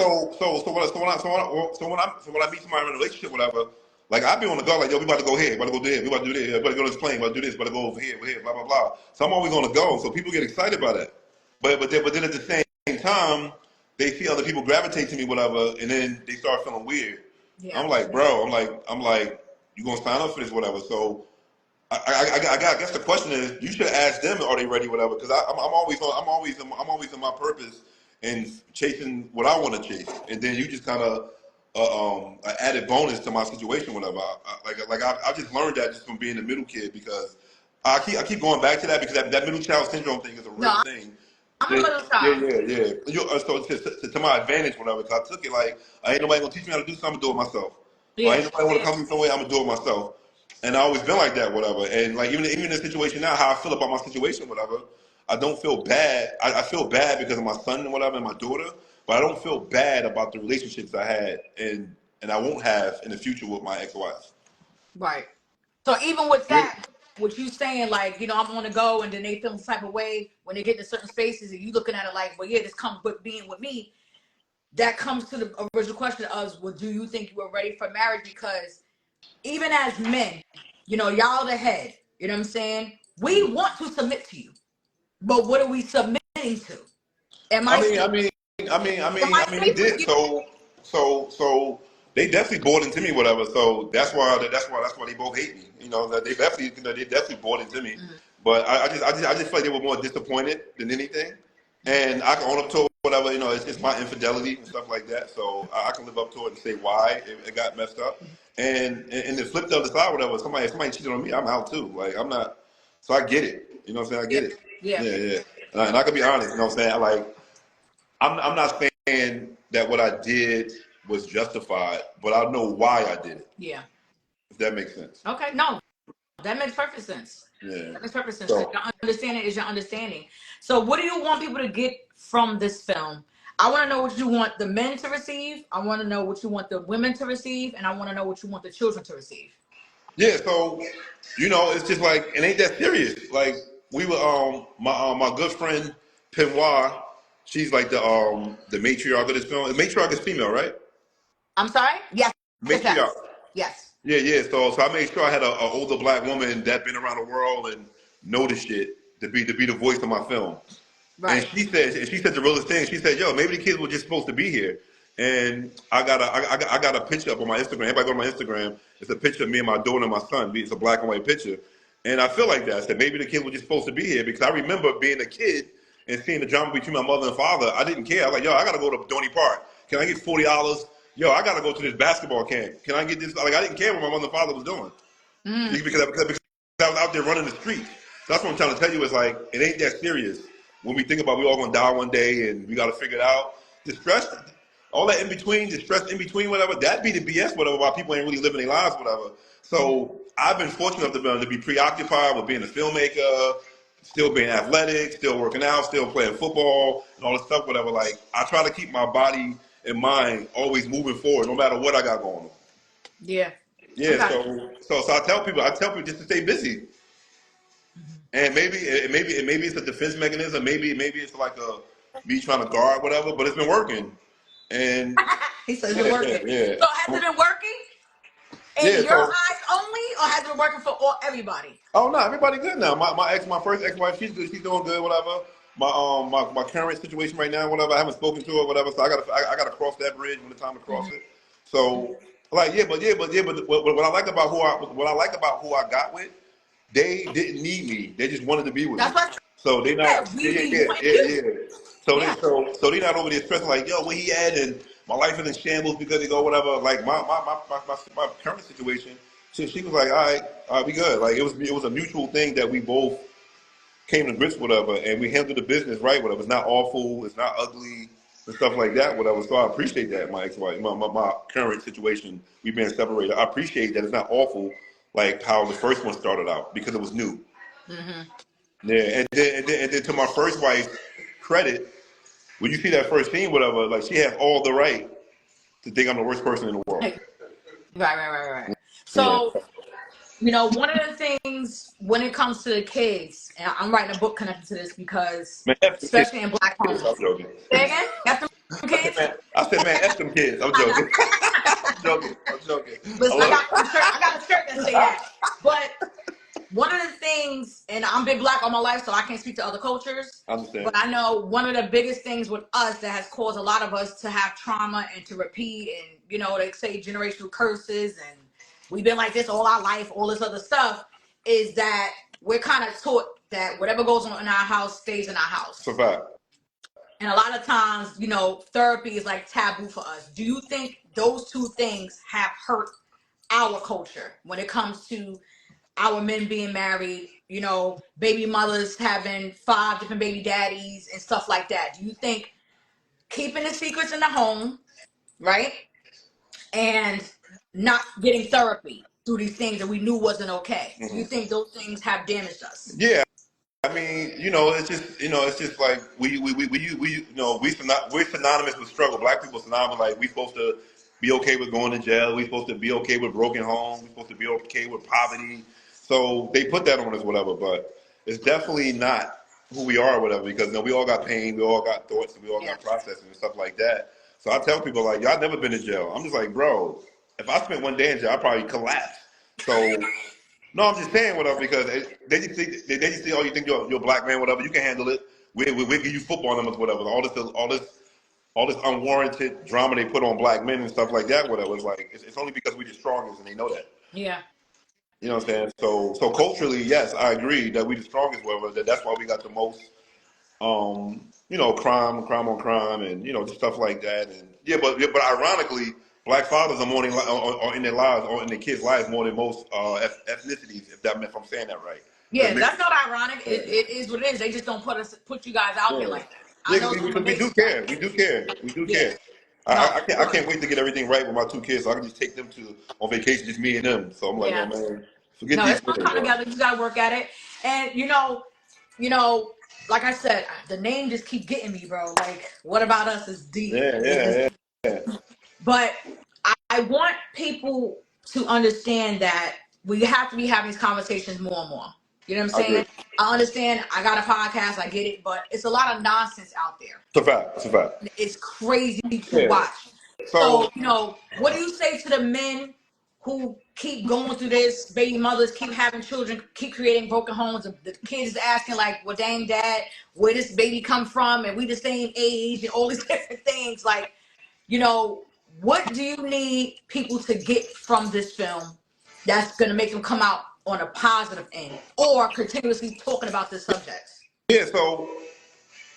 [SPEAKER 3] when I meet somebody in a relationship, whatever. Like I be on the go, like yo, we about to go here, we about to go there, we about to do this, we about to go to this plane, we about to do this, we about to go over here, blah blah blah. So I'm always on the go, so people get excited by that. But then at the same time, they see other people gravitate to me, whatever, and then they start feeling weird. Yeah. I'm like, bro, I'm like, you gonna sign up for this, whatever. So I guess the question is, you should ask them, are they ready, whatever? Because I'm always in my purpose and chasing what I want to chase, and then you just kind of an added bonus to my situation, whatever. I just learned that just from being a middle kid because I keep going back to that because that middle child syndrome thing is a real thing.
[SPEAKER 2] I'm a middle child.
[SPEAKER 3] Yeah. So to my advantage, whatever. Because I took it like ain't nobody gonna teach me how to do something. I'm gonna do it myself. Yeah. Or ain't nobody want to come from somewhere. I'm gonna do it myself. And I always been like that, whatever. And like even in the situation now, how I feel about my situation, whatever. I don't feel bad. I feel bad because of my son and whatever and my daughter. But I don't feel bad about the relationships I had and I won't have in the future with my ex-wife.
[SPEAKER 2] Right. So even with that, what you saying, like, I'm on the go and then they feel some type of way when they get to certain spaces and you looking at it like, well, yeah, this comes with being with me. That comes to the original question of, well, do you think you were ready for marriage? Because even as men, y'all the head, you know what I'm saying? We want to submit to you. But what are we submitting to?
[SPEAKER 3] I mean, they did. So they definitely bought into me, whatever. So that's why they both hate me. That they definitely bought into me. Mm-hmm. But I just feel like they were more disappointed than anything. And I can own up to it, whatever. It's my infidelity and stuff like that. So I can live up to it and say why it got messed up. And the flip the other side, whatever. Somebody cheated on me, I'm out too. Like I'm not. So I get it. You know what I'm saying? I get it. Yeah. And I can be honest. You know what I'm saying? Like. I'm not saying that what I did was justified, but I know why I did it.
[SPEAKER 2] Yeah.
[SPEAKER 3] If that makes sense.
[SPEAKER 2] Okay, no. That makes perfect sense. Yeah. That makes perfect sense. So, your understanding is your understanding. So what do you want people to get from this film? I want to know what you want the men to receive. I want to know what you want the women to receive. And I want to know what you want the children to receive.
[SPEAKER 3] Yeah, so, it's just like, it ain't that serious. Like, we were, my good friend, Pinoir, she's like the matriarch of this film. The matriarch is female, right?
[SPEAKER 2] I'm sorry? Yes.
[SPEAKER 3] Matriarch.
[SPEAKER 2] Yes.
[SPEAKER 3] Yeah. So I made sure I had an older black woman that been around the world and know the shit to be the voice of my film. Right. And she said the realest thing. She said, "Yo, maybe the kids were just supposed to be here." And I got a picture up on my Instagram. Everybody go to my Instagram. It's a picture of me and my daughter and my son. It's a black and white picture. And I feel like that. I said maybe the kids were just supposed to be here because I remember being a kid and seeing the drama between my mother and father. I didn't care. I was like, yo, I gotta go to Donny Park. Can I get $40? Yo, I gotta go to this basketball camp. Can I get this? Like I didn't care what my mother and father was doing because I was out there running the streets. So that's what I'm trying to tell you is like it ain't that serious. When we think about we all gonna die one day and we gotta figure it out, the stress, all that in between, the stress in between, whatever, that be the BS, whatever, why people ain't really living their lives, whatever. So I've been fortunate enough to be preoccupied with being a filmmaker, still being athletic, still working out, still playing football, and all this stuff, whatever. Like I try to keep my body and mind always moving forward, no matter what I got going on.
[SPEAKER 2] Yeah.
[SPEAKER 3] Yeah. Okay. So I tell people just to stay busy. And maybe it's a defense mechanism. Maybe it's like a me trying to guard whatever. But it's been working. And
[SPEAKER 2] He says it's working.
[SPEAKER 3] yeah.
[SPEAKER 2] So has it been working in
[SPEAKER 3] Yeah.
[SPEAKER 2] your
[SPEAKER 3] So
[SPEAKER 2] eyes only, or has it been working for everybody?
[SPEAKER 3] oh no, everybody good now. My first ex wife, she's good. She's doing good. Whatever. My current situation right now, whatever. I haven't spoken to her, whatever. So I gotta cross that bridge when it's time to cross it. So like but what I like about who I got with, they didn't need me. They just wanted to be with
[SPEAKER 2] That's
[SPEAKER 3] me.
[SPEAKER 2] what
[SPEAKER 3] So they
[SPEAKER 2] I
[SPEAKER 3] not
[SPEAKER 2] said. We want you.
[SPEAKER 3] So
[SPEAKER 2] Yeah.
[SPEAKER 3] they not over there stressing like, yo, where he at, and my life is in shambles because they go whatever. Like my current situation, she was like, all right, we good. Like it was a mutual thing that we both came to grips with whatever, and we handled the business right. Whatever, it's not awful, it's not ugly, and stuff like that. Whatever. So I appreciate that. My ex-wife, my current situation, we being separated. I appreciate that it's not awful like how the first one started out because it was new.
[SPEAKER 2] Mm-hmm.
[SPEAKER 3] Yeah, and then to my first wife's credit, when you see that first scene, whatever, like she has all the right to think I'm the worst person in the world.
[SPEAKER 2] Right.
[SPEAKER 3] Yeah.
[SPEAKER 2] So, one of the things when it comes to the kids, and I'm writing a book connected to this because,
[SPEAKER 3] Man, F them kids.
[SPEAKER 2] especially in black homes.
[SPEAKER 3] I'm joking.
[SPEAKER 2] Say again? Got them kids?
[SPEAKER 3] I said, man, F them kids. I'm joking. I'm joking.
[SPEAKER 2] Listen, I got a shirt that say that. But one of the things, and I'm big black all my life, so I can't speak to other cultures.
[SPEAKER 3] I understand.
[SPEAKER 2] But I know one of the biggest things with us that has caused a lot of us to have trauma and to repeat, and they say generational curses, and we've been like this all our life, all this other stuff, is that we're kind of taught that whatever goes on in our house stays in our house.
[SPEAKER 3] It's a fact.
[SPEAKER 2] And a lot of times, therapy is like taboo for us. Do you think those two things have hurt our culture when it comes to our men being married, baby mothers having 5 different baby daddies and stuff like that? Do you think keeping the secrets in the home, right, and not getting therapy through these things that we knew wasn't okay, do you think those things have damaged us?
[SPEAKER 3] Yeah. I mean, it's just like we're synonymous with struggle. Black people synonymous, like we supposed to be okay with going to jail. We supposed to be okay with broken homes. We supposed to be okay with poverty. So they put that on us, whatever. But it's definitely not who we are, whatever. Because we all got pain, we all got thoughts, and we all got processing and stuff like that. So I tell people like, y'all never been to jail. I'm just like, bro, if I spent one day in jail, I'd probably collapse. So. No, I'm just saying whatever because they just see, oh, you think you're a black man, whatever. You can handle it. We give you football numbers, whatever. All this unwarranted drama they put on black men and stuff like that, whatever. It's like it's only because we're the strongest and they know that.
[SPEAKER 2] Yeah.
[SPEAKER 3] You know what I'm saying? So culturally, yes, I agree that we're the strongest, whatever. That's why we got the most, crime on crime, and just stuff like that. And but ironically, black fathers are more in their lives or in their kids' lives more than most ethnicities. If I'm saying that right.
[SPEAKER 2] Yeah, that's not ironic. It is what it is. They just don't put you guys out there like that. I know
[SPEAKER 3] We do care. We do care. I can't wait to get everything right with my 2 kids, so I can just take them on vacation, just me and them. So I'm like, oh man, forget these.
[SPEAKER 2] It's gonna come together. You gotta work at it, and like I said, the name just keep getting me, bro. Like, what about us is deep.
[SPEAKER 3] Yeah.
[SPEAKER 2] But I want people to understand that we have to be having these conversations more and more. You know what I'm saying? I understand. I got a podcast. I get it, but it's a lot of nonsense out there.
[SPEAKER 3] It's a fact.
[SPEAKER 2] It's crazy to watch. So, what do you say to the men who keep going through this? Baby mothers keep having children, keep creating broken homes. The kids is asking like, "Well, dang, dad, where this baby come from?" And we the same age and all these different things. Like, what do you need people to get from this film that's going to make them come out on a positive end or continuously talking about this subject?
[SPEAKER 3] Yeah, so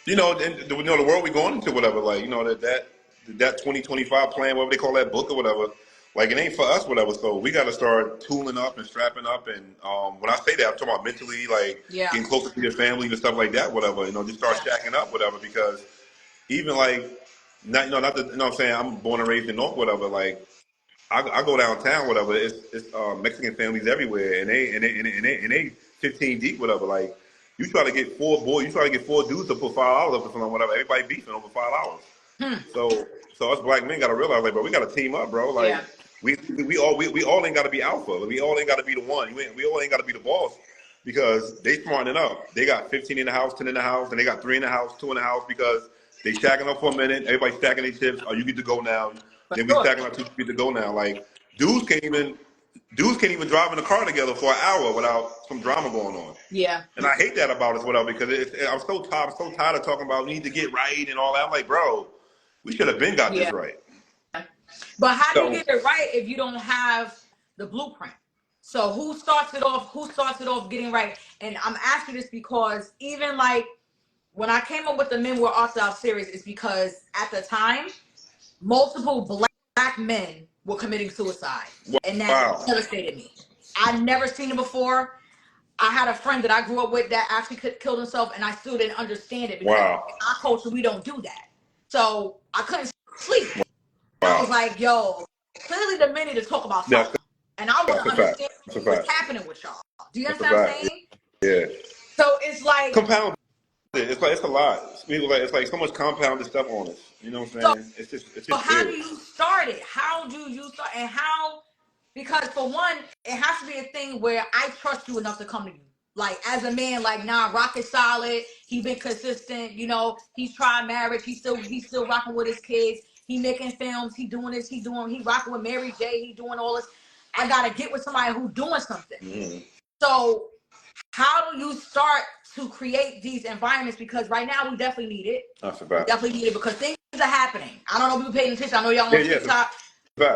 [SPEAKER 3] the world we going into, whatever, like that 2025 plan, whatever they call that book or whatever, like it ain't for us, whatever. So we got to start tooling up and strapping up, and when I say that, I'm talking about mentally, like getting closer to your family and stuff like that, whatever. Just start shacking up, whatever, because even like not the, what I'm saying, I'm born and raised in North, whatever, like. I go downtown, whatever. It's Mexican families everywhere, and they 15 deep, whatever. Like you try to get 4 dudes to put $5 up or something, whatever. Everybody beefing over $5. So us black men gotta realize, like, bro, we gotta team up, bro. Like we all ain't gotta be alpha. We all ain't gotta be the one. We all ain't gotta be the boss. because they smartening up. They got 15 in the house, 10 in the house, and they got 3 in the house, 2 in the house because they shacking up for a minute. Everybody stacking their chips. Oh, you get to go now. Then we stacking our chips. You get to go now. Like dudes can't even drive in the car together for an hour without some drama going on.
[SPEAKER 2] Yeah.
[SPEAKER 3] And I hate that about us, whatever, because I'm so tired of talking about we need to get right and all that. I'm like, bro, we should have been got this right.
[SPEAKER 2] But how do you get it right if you don't have the blueprint? So who starts it off? Who starts it off getting right? And I'm asking this because even like when I came up with the Men Were Artstyle series, is because at the time, multiple black men were committing suicide, and that devastated me. I'd never seen it before. I had a friend that I grew up with that actually killed himself, and I still didn't understand it because in our culture we don't do that. So I couldn't sleep. I was like, yo, clearly the men need to talk about something. And I want to understand what's happening with y'all. Do you understand what I'm saying?
[SPEAKER 3] Yeah.
[SPEAKER 2] So it's like
[SPEAKER 3] compounded. It's a lot. It's like so much compounded stuff on us. You know what I'm saying? It's just
[SPEAKER 2] so how do you start it? How do you start, and how? Because for one, it has to be a thing where I trust you enough to come to you. Like as a man, like nah, Rock is solid. He been consistent. You know, he's tried marriage. He's still rocking with his kids. He making films. He doing this. He rocking with Mary J. He doing all this. I gotta get with somebody who's doing something.
[SPEAKER 3] Mm-hmm.
[SPEAKER 2] So how do you start to create these environments? Because right now we definitely need it.
[SPEAKER 3] That's a fact.
[SPEAKER 2] We definitely need it because things are happening. I don't know if you paying attention. I know y'all on TikTok.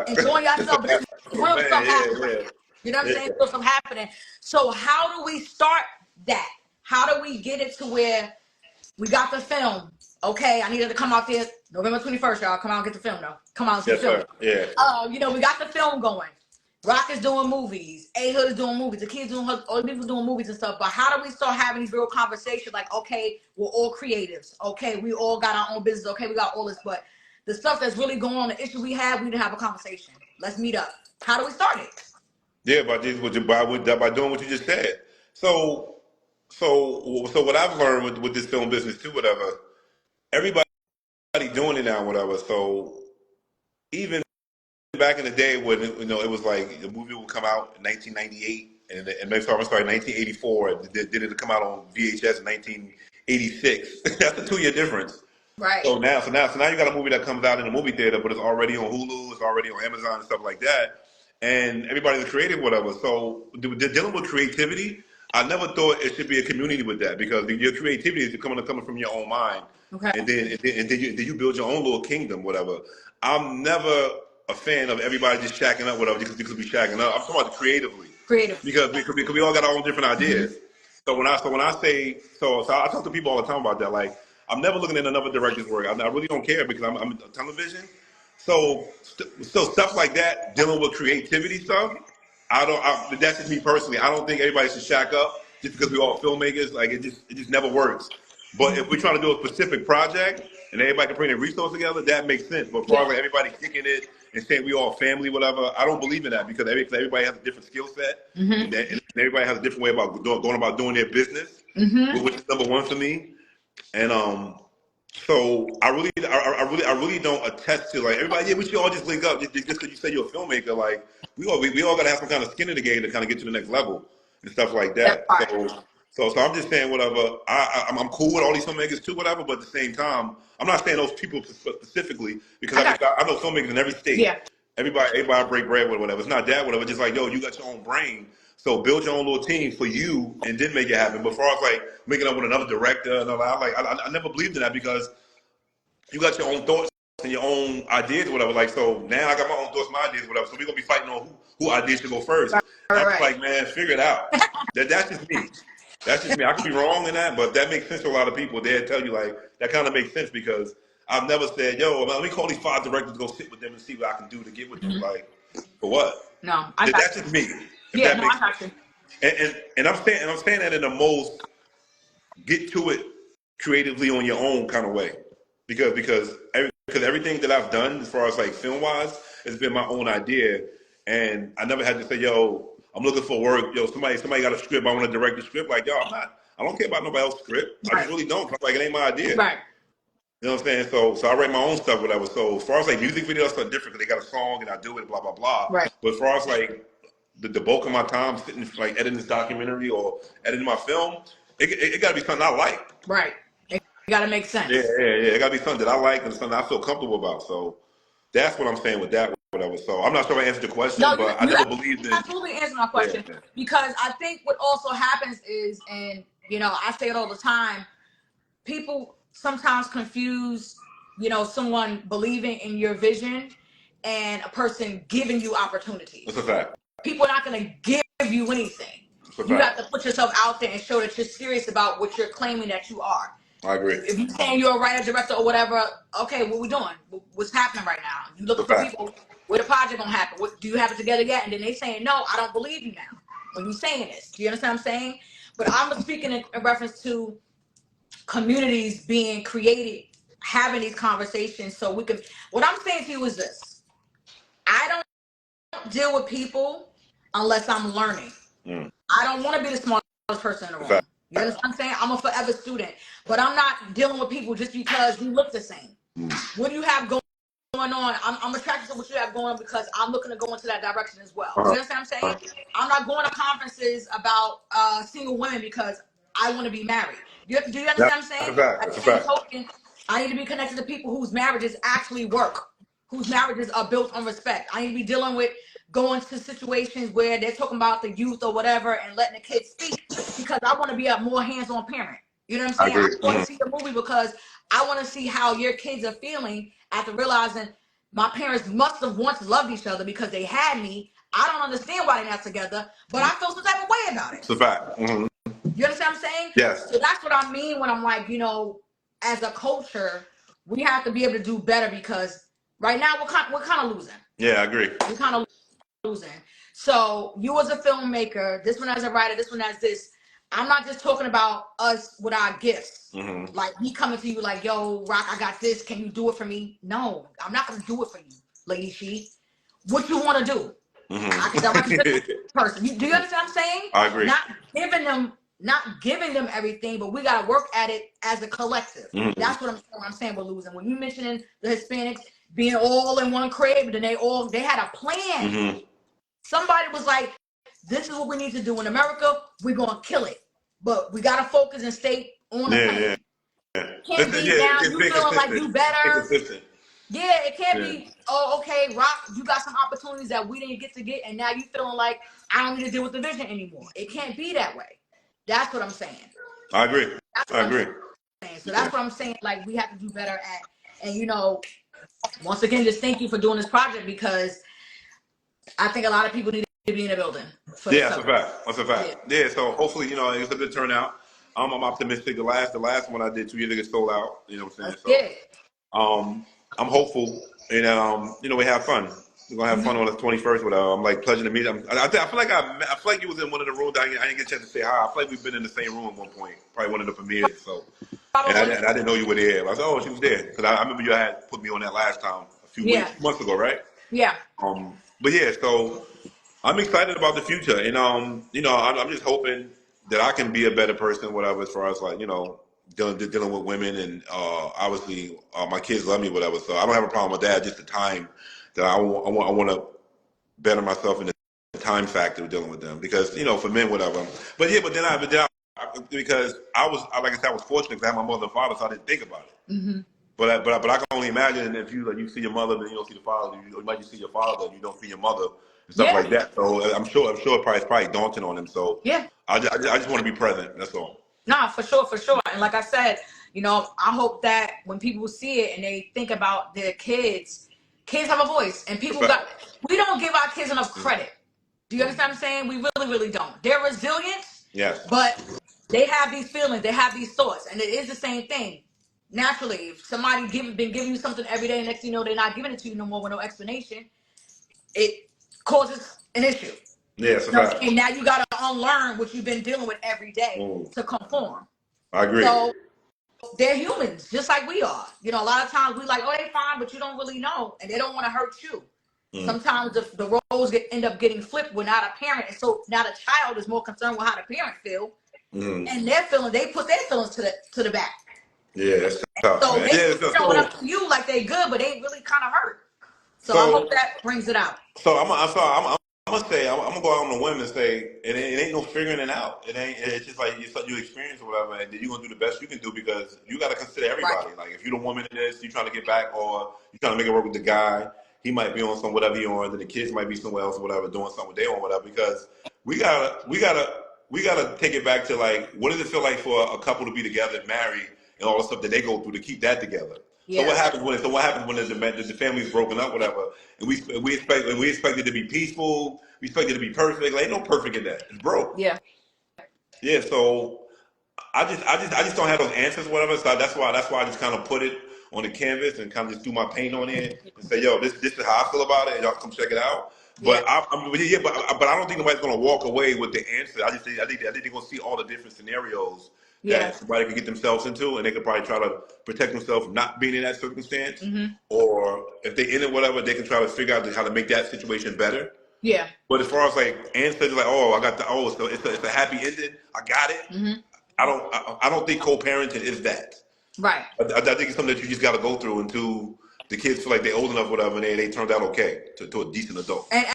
[SPEAKER 2] Enjoying yourself, but it's real stuff happening. You know what I'm saying? Still something happening. So how do we start that? How do we get it to where we got the film? Okay, I needed to come out there November 21st, y'all. Come out and get the film, though. Come out and see the film.
[SPEAKER 3] Yeah.
[SPEAKER 2] You know, we got the film going. Rock is doing movies. A-Hood is doing movies. The kids doing, all the people doing movies and stuff. But how do we start having these real conversations? Like, okay, we're all creatives. Okay, we all got our own business. Okay, we got all this. But the stuff that's really going on, the issue we have, we need to have a conversation. Let's meet up. How do we start it?
[SPEAKER 3] Yeah, by doing what you just said. So what I've learned with this film business too, whatever, everybody doing it now, whatever. So even back in the day when it was like the movie would come out in 1998 and maybe sorry, 1984. Did it come out on VHS in 1986? That's a 2-year difference.
[SPEAKER 2] Right.
[SPEAKER 3] So now you got a movie that comes out in a movie theater, but it's already on Hulu, it's already on Amazon and stuff like that. And everybody's creative, whatever. So dealing with creativity, I never thought it should be a community with that because your creativity is coming from your own mind.
[SPEAKER 2] Okay.
[SPEAKER 3] And then you build your own little kingdom, whatever. I'm never a fan of everybody just shacking up, whatever, just because we shacking up. I'm talking about creatively. Because we all got our own different ideas. Mm-hmm. So when I say I talk to people all the time about that. Like I'm never looking at another director's work. I really don't care because I'm in television. So stuff like that, dealing with creativity stuff. That's just me personally. I don't think everybody should shack up just because we all filmmakers. Like it just never works. But if we're trying to do a specific project and everybody can bring their resources together, that makes sense. But for like everybody kicking it and saying we all family, whatever, I don't believe in that because everybody has a different skill set and everybody has a different way about going about doing their business, which is number one for me. And so I really don't attest to like everybody. Yeah, we should all just link up just because you say you're a filmmaker. Like we all gotta have some kind of skin in the game to kind of get to the next level and stuff like that. So I'm just saying whatever. I'm cool with all these filmmakers too, whatever. But at the same time, I'm not saying those people specifically because I know filmmakers in every state.
[SPEAKER 2] Yeah.
[SPEAKER 3] Everybody break bread with whatever. It's not that whatever. Just like yo, you got your own brain. So build your own little team for you and then make it happen. But as far as like making up with another director and all that, I never believed in that because you got your own thoughts and your own ideas, whatever. Like so now I got my own thoughts, my ideas, whatever. So we're gonna be fighting on who ideas should go first. I'm just like, man, figure it out. That's just me. That's just me. I could be wrong in that, but that makes sense to a lot of people. They'll tell you like that kind of makes sense because I've never said, yo, let me call these 5 directors to go sit with them and see what I can do to get with them. Like, for what?
[SPEAKER 2] No,
[SPEAKER 3] that's just me.
[SPEAKER 2] Yeah, no, I got you.
[SPEAKER 3] And I'm saying that in the most get to it creatively on your own kind of way, because everything that I've done as far as like film wise has been my own idea, and I never had to say, yo, I'm looking for work. Yo, somebody got a script. I want to direct the script. Like, yo, I don't care about nobody else's script. I just really don't. Like, it ain't my idea.
[SPEAKER 2] Right.
[SPEAKER 3] You know what I'm saying? So I write my own stuff, whatever. So as far as like music videos, are different because they got a song and I do it, blah blah blah.
[SPEAKER 2] Right.
[SPEAKER 3] But as far as like the bulk of my time sitting like editing this documentary or editing my film, it got to be something I like.
[SPEAKER 2] Right. It got to make sense.
[SPEAKER 3] Yeah. It got to be something that I like and something I feel comfortable about. So that's what I'm saying with that. Whatever. So I'm not sure I answered your question,
[SPEAKER 2] No,
[SPEAKER 3] but I
[SPEAKER 2] you
[SPEAKER 3] never believed in.
[SPEAKER 2] absolutely answered my question because I think what also happens is, and I say it all the time, people sometimes confuse, someone believing in your vision and a person giving you opportunities.
[SPEAKER 3] That's a fact.
[SPEAKER 2] People are not going to give you anything. You have to put yourself out there and show that you're serious about what you're claiming that you are.
[SPEAKER 3] I agree.
[SPEAKER 2] If you're saying you're a writer, director, or whatever, okay, what we doing? What's happening right now? You looking for people. Where the project gonna happen? Do you have it together yet? And then they saying, no, I don't believe you now. When you saying this, do you understand what I'm saying? But I'm speaking in reference to communities being created, having these conversations, so we can. What I'm saying to you is this: I don't deal with people unless I'm learning. I don't want to be the smartest person in the room. You understand what I'm saying? I'm a forever student, but I'm not dealing with people just because we look the same. What do you have going on? I'm attracted to what you have going on because I'm looking to go into that direction as well. You understand what I'm saying? I'm not going to conferences about single women because I want to be married. Do you understand what I'm saying? At the same token, I need to be connected to people whose marriages actually work, whose marriages are built on respect. I need to be dealing with going to situations where they're talking about the youth or whatever and letting the kids speak because I want to be a more hands-on parent. You know what I'm saying? I want to see the movie because I want to see how your kids are feeling after realizing my parents must have once loved each other because they had me. I don't understand why they're not together, but I feel some type of way about it.
[SPEAKER 3] It's a fact. Mm-hmm.
[SPEAKER 2] You understand what I'm saying?
[SPEAKER 3] Yes.
[SPEAKER 2] So that's what I mean when I'm like, as a culture, we have to be able to do better because right now we're kind of losing.
[SPEAKER 3] Yeah, I agree.
[SPEAKER 2] We're kind of losing. So you as a filmmaker, this one as a writer, this one as this. I'm not just talking about us with our gifts. Mm-hmm. Like me coming to you like, yo, Rock, I got this. Can you do it for me? No, I'm not going to do it for you, Lady She. What you want to do? Mm-hmm. I can direct you to the person. Do you understand what I'm saying?
[SPEAKER 3] I agree.
[SPEAKER 2] Not giving them everything, but we got to work at it as a collective. Mm-hmm. That's what I'm saying. We're losing. When you mentioning the Hispanics being all in one crib, then they had a plan. Mm-hmm. Somebody was like, this is what we need to do in America. We're going to kill it. But we got to focus and stay on the plan. Yeah. Can't be now you feeling like you better. Yeah, it can't be, oh, okay, Rock, you got some opportunities that we didn't get, and now you feeling like I don't need to deal with the vision anymore. It can't be that way. That's what I'm saying.
[SPEAKER 3] I agree. I agree.
[SPEAKER 2] So that's what I'm saying. Like, we have to do better at, and once again, just thank you for doing this project because I think a lot of people need to be in the building.
[SPEAKER 3] That's a fact. That's a fact. Yeah. So hopefully, it's a good turnout. I'm optimistic. The last one I did 2 years ago sold out. You know what I'm saying? So, I'm hopeful, and we have fun. We're gonna have fun on the 21st. With I'm like pleasure to meet. I feel like you was in one of the rooms. I didn't get a chance to say hi. I feel like we've been in the same room at one point, probably one of the premieres. So, and I didn't know you were there. I said, oh, she was there because I remember you had put me on that last time a few months ago, right?
[SPEAKER 2] Yeah.
[SPEAKER 3] But yeah, so I'm excited about the future, and I'm just hoping that I can be a better person, whatever, as far as like dealing with women, and obviously my kids love me, whatever. So I don't have a problem with that. Just the time that I want to better myself in the time factor of dealing with them, because for men, whatever. But then I because I was like I said, I was fortunate because I had my mother and father, so I didn't think about it. Mm-hmm. But I can only imagine if you see your mother and you don't see the father, you might see your father and you don't see your mother and stuff like that. So I'm sure it's probably daunting on them. So I just want to be present. That's all.
[SPEAKER 2] Nah, for sure. And like I said, I hope that when people see it and they think about their kids have a voice, and we don't give our kids enough credit. Do you understand what I'm saying? We really, really don't. They're resilient, but they have these feelings, they have these thoughts, and it is the same thing. Naturally, if somebody been giving you something every day, and next thing you know, they're not giving it to you no more with no explanation, it causes an issue.
[SPEAKER 3] Yes,
[SPEAKER 2] and now you got to unlearn what you've been dealing with every day to conform.
[SPEAKER 3] I agree.
[SPEAKER 2] So they're humans, just like we are. A lot of times we like, oh, they fine, but you don't really know, and they don't want to hurt you. Sometimes the roles end up getting flipped when not a parent, and so now the child is more concerned with how the parent feel, and they put their feelings to the back.
[SPEAKER 3] Yeah, that's tough.
[SPEAKER 2] So they showing up to you like they good, but they really kind of hurt. So I hope that brings it out.
[SPEAKER 3] So I'm gonna say I'm gonna go out on the whim and say it ain't no figuring it out. It ain't. It's just like it's something you experience or whatever, and then you're gonna do the best you can do because you got to consider everybody.
[SPEAKER 2] Right.
[SPEAKER 3] Like if you're the woman in this, you trying to get back, or you trying to make it work with the guy. He might be on some whatever he on, and the kids might be somewhere else or whatever, doing something they on whatever. Because we gotta take it back to like what does it feel like for a couple to be together, and married, and all the stuff that they go through to keep that together. So
[SPEAKER 2] Yeah.
[SPEAKER 3] what happens when the family's broken up, whatever, and we expect it to be peaceful, we expect it to be perfect. Like ain't no perfect in that. It's broke.
[SPEAKER 2] Yeah.
[SPEAKER 3] Yeah. So I just don't have those answers, whatever. So that's why I just kind of put it on the canvas and kind of just do my paint on it and say, yo, this is how I feel about it, and y'all come check it out.
[SPEAKER 2] Yeah.
[SPEAKER 3] But I don't think nobody's gonna walk away with the answer. I think they're gonna see all the different scenarios
[SPEAKER 2] Yeah.
[SPEAKER 3] that somebody could get themselves into, and they could probably try to protect themselves from not being in that circumstance.
[SPEAKER 2] Mm-hmm.
[SPEAKER 3] Or if they're in it, whatever, they can try to figure out how to make that situation better.
[SPEAKER 2] Yeah.
[SPEAKER 3] But as far as like answers, like, oh, I got so it's a happy ending. I got it.
[SPEAKER 2] Mm-hmm.
[SPEAKER 3] I don't think co-parenting is that.
[SPEAKER 2] Right.
[SPEAKER 3] I think it's something that you just got to go through until the kids feel like they're old enough, whatever, and they turned out okay to a decent adult.
[SPEAKER 2] And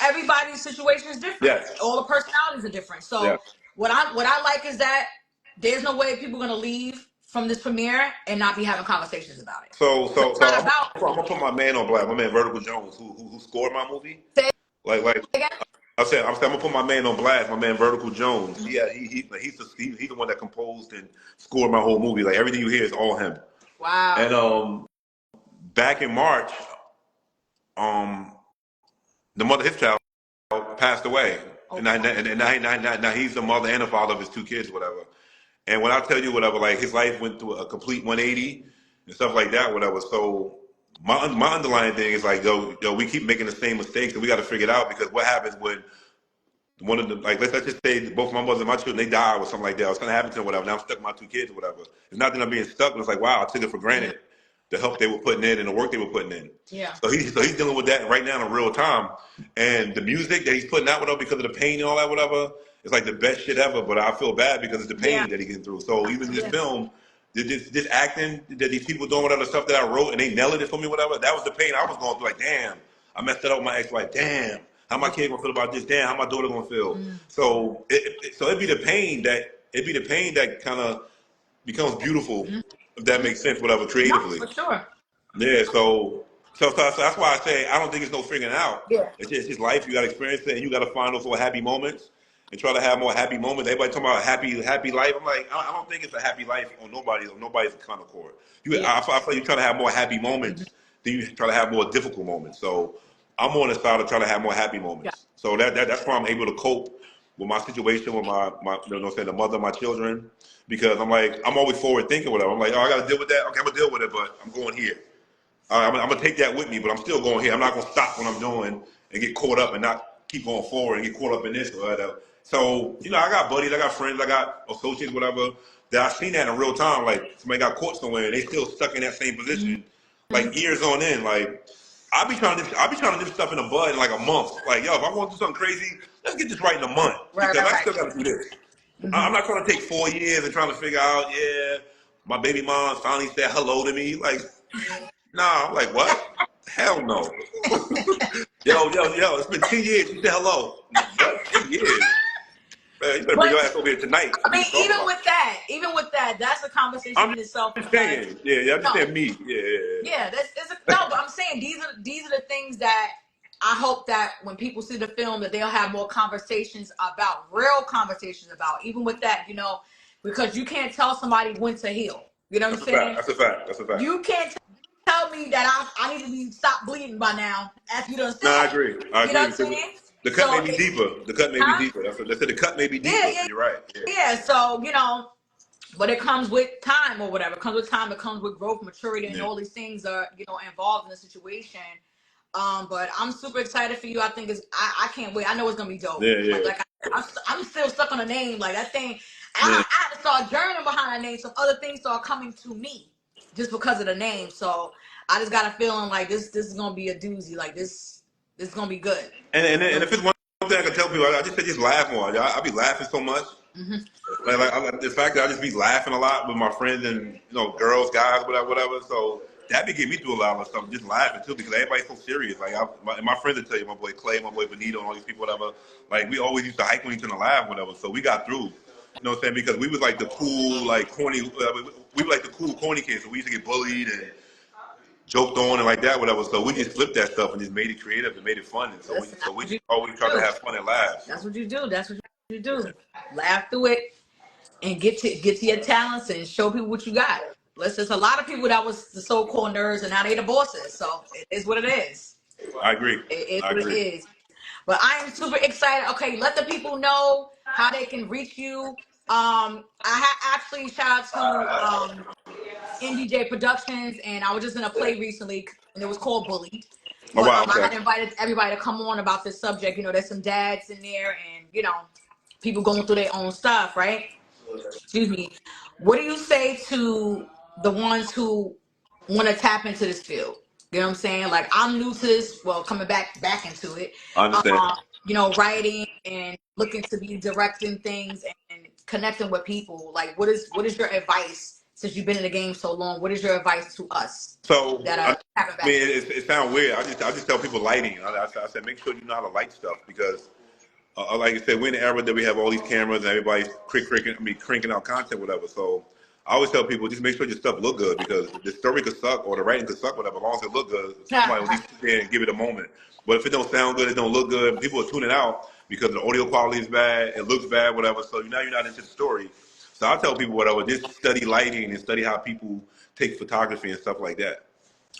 [SPEAKER 2] everybody's situation is different.
[SPEAKER 3] Yes.
[SPEAKER 2] All the personalities are different. So
[SPEAKER 3] Yeah.
[SPEAKER 2] what I like is that there's no way people are gonna leave from this premiere and not be having conversations about it.
[SPEAKER 3] So
[SPEAKER 2] It's not
[SPEAKER 3] I'm
[SPEAKER 2] about
[SPEAKER 3] gonna put my man on blast. My man Vertical Jones, who scored my movie.
[SPEAKER 2] Say
[SPEAKER 3] Like
[SPEAKER 2] again?
[SPEAKER 3] I'm gonna put my man on blast. My man Vertical Jones. Yeah, he's the one that composed and scored my whole movie. Like everything you hear is all him.
[SPEAKER 2] Wow.
[SPEAKER 3] And back in March, the mother of his child passed away, and now he's the mother and the father of his two kids, whatever. And when I tell you whatever, like his life went through a complete 180 and stuff like that, whatever. So my underlying thing is like, yo, we keep making the same mistakes, and we got to figure it out because what happens when one of the like let's just say both my mother and my children they die or something like that or something happened to them, whatever. Now I'm stuck with my two kids or whatever. It's not that I'm being stuck, but it's like wow, I took it for granted the help they were putting in and the work they were putting in.
[SPEAKER 2] Yeah.
[SPEAKER 3] So he's dealing with that right now in real time, and the music that he's putting out whatever because of the pain and all that whatever. It's like the best shit ever, but I feel bad because it's the pain that he's getting through. So even this film, this acting that these people doing whatever stuff that I wrote and they nailed it for me, whatever. That was the pain I was going through. Like, damn, I messed that up with my ex-wife. Damn, how my kid gonna feel about this? Damn, how my daughter gonna feel? So it'd be the pain that kind of becomes beautiful, if that makes sense, whatever, creatively.
[SPEAKER 2] No, for sure.
[SPEAKER 3] Yeah, so that's why I say I don't think it's no figuring out.
[SPEAKER 2] Yeah.
[SPEAKER 3] It's just life. You got to experience it, and you got to find those little happy moments and try to have more happy moments. Everybody talking about happy life. I'm like, I don't think it's a happy life on nobody's kind of cord. I feel you try to have more happy moments than you try to have more difficult moments. So I'm on the side of trying to have more happy moments.
[SPEAKER 2] Yeah.
[SPEAKER 3] So that's why I'm able to cope with my situation with my the mother of my children, because I'm like I'm always forward thinking with them. I'm like, oh, I got to deal with that. Okay, I'm gonna deal with it, but I'm going here. I'm gonna take that with me, but I'm still going here. I'm not gonna stop what I'm doing and get caught up and not keep going forward and get caught up in this or whatever. So I got buddies, I got friends, I got associates, whatever. That I've seen that in real time. Like somebody got caught somewhere and they still stuck in that same position, like years on end. Like I be trying to nip stuff in the bud in like a month. Like yo, if I want to do something crazy, let's get this right in a month because I still got to do this. I'm not trying to take 4 years and trying to figure out. Yeah, my baby mom finally said hello to me. Like. Nah, I'm like, what? Hell no. yo, it's been 10 years. You said hello. What? 10 years? Man, you better bring your ass over here tonight.
[SPEAKER 2] I mean, even with that, that's a conversation in itself.
[SPEAKER 3] I'm saying, I understand me.
[SPEAKER 2] Yeah, but I'm saying these are the things that I hope that when people see the film that they'll have more conversations about, real conversations about, even with that, because you can't tell somebody when to heal. You know what I'm saying?
[SPEAKER 3] That's a fact.
[SPEAKER 2] You can't tell me that I need to stop bleeding by now after you done said.
[SPEAKER 3] No, I agree.
[SPEAKER 2] You know what I'm saying?
[SPEAKER 3] The cut may be deeper. The cut may be deeper. That's what they said. The cut may be deeper.
[SPEAKER 2] Yeah.
[SPEAKER 3] You're right.
[SPEAKER 2] Yeah. So but it comes with time or whatever. It comes with time. It comes with growth, maturity, and all these things are involved in the situation. But I'm super excited for you. I think I can't wait. I know it's gonna be dope.
[SPEAKER 3] Yeah.
[SPEAKER 2] Like I'm still stuck on the name. Like that thing. I had to start journaling behind that name. So other things start coming to me just because of the name. So I just got a feeling like this is gonna be a doozy. Like this is gonna be good.
[SPEAKER 3] And if it's one thing I can tell people, I just say just laugh more. I be laughing so much. Like the fact that I just be laughing a lot with my friends and girls, guys, whatever. So that be getting me through a lot of stuff, just laughing too, because everybody's so serious. Like my friends will tell you, my boy Clay, my boy Benito, and all these people, whatever. Like we always used to hike with each other and laugh, whatever. So we got through. You know what I'm saying? Because we was like the cool, like corny. We were like the cool, corny kids. So we used to get bullied and joked on and like that, whatever. So we just flipped that stuff and just made it creative and made it fun. And so we just always try to have fun and laugh.
[SPEAKER 2] That's what you do. That's what you do. Laugh through it and get to your talents and show people what you got. There's a lot of people that was the so-called nerds and now they the bosses. So it is what it is.
[SPEAKER 3] I agree.
[SPEAKER 2] It is
[SPEAKER 3] I
[SPEAKER 2] what
[SPEAKER 3] agree.
[SPEAKER 2] it is. But I am super excited. Okay, let the people know how they can reach you. Actually shout out to NDJ Productions, and I was just in a play recently, and it was called Bullied.
[SPEAKER 3] Oh
[SPEAKER 2] But
[SPEAKER 3] wow.
[SPEAKER 2] I
[SPEAKER 3] Okay.
[SPEAKER 2] had invited everybody to come on about this subject. You know, there's some dads in there, and people going through their own stuff, right? Excuse me. What do you say to the ones who want to tap into this field? You know what I'm saying? Like I'm new to this. Well, coming back into it.
[SPEAKER 3] I understand.
[SPEAKER 2] Writing and looking to be directing things and connecting with people. Like, what is your advice since you've been in the game so long? What is your advice to us
[SPEAKER 3] So
[SPEAKER 2] that
[SPEAKER 3] I
[SPEAKER 2] are tapping back?
[SPEAKER 3] mean, it sounds weird. I just tell people lighting. I said make sure you know how to light stuff because like I said, we're in the era that we have all these cameras and everybody's cranking out content, whatever. So I always tell people just make sure your stuff look good because the story could suck or the writing could suck, whatever. As long as it look good, somebody will at least sit there and give it a moment. But if it don't sound good, it don't look good, people are tuning out because the audio quality is bad, it looks bad, whatever. So now you're not into the story. So I tell people whatever, just study lighting and study how people take photography and stuff like that.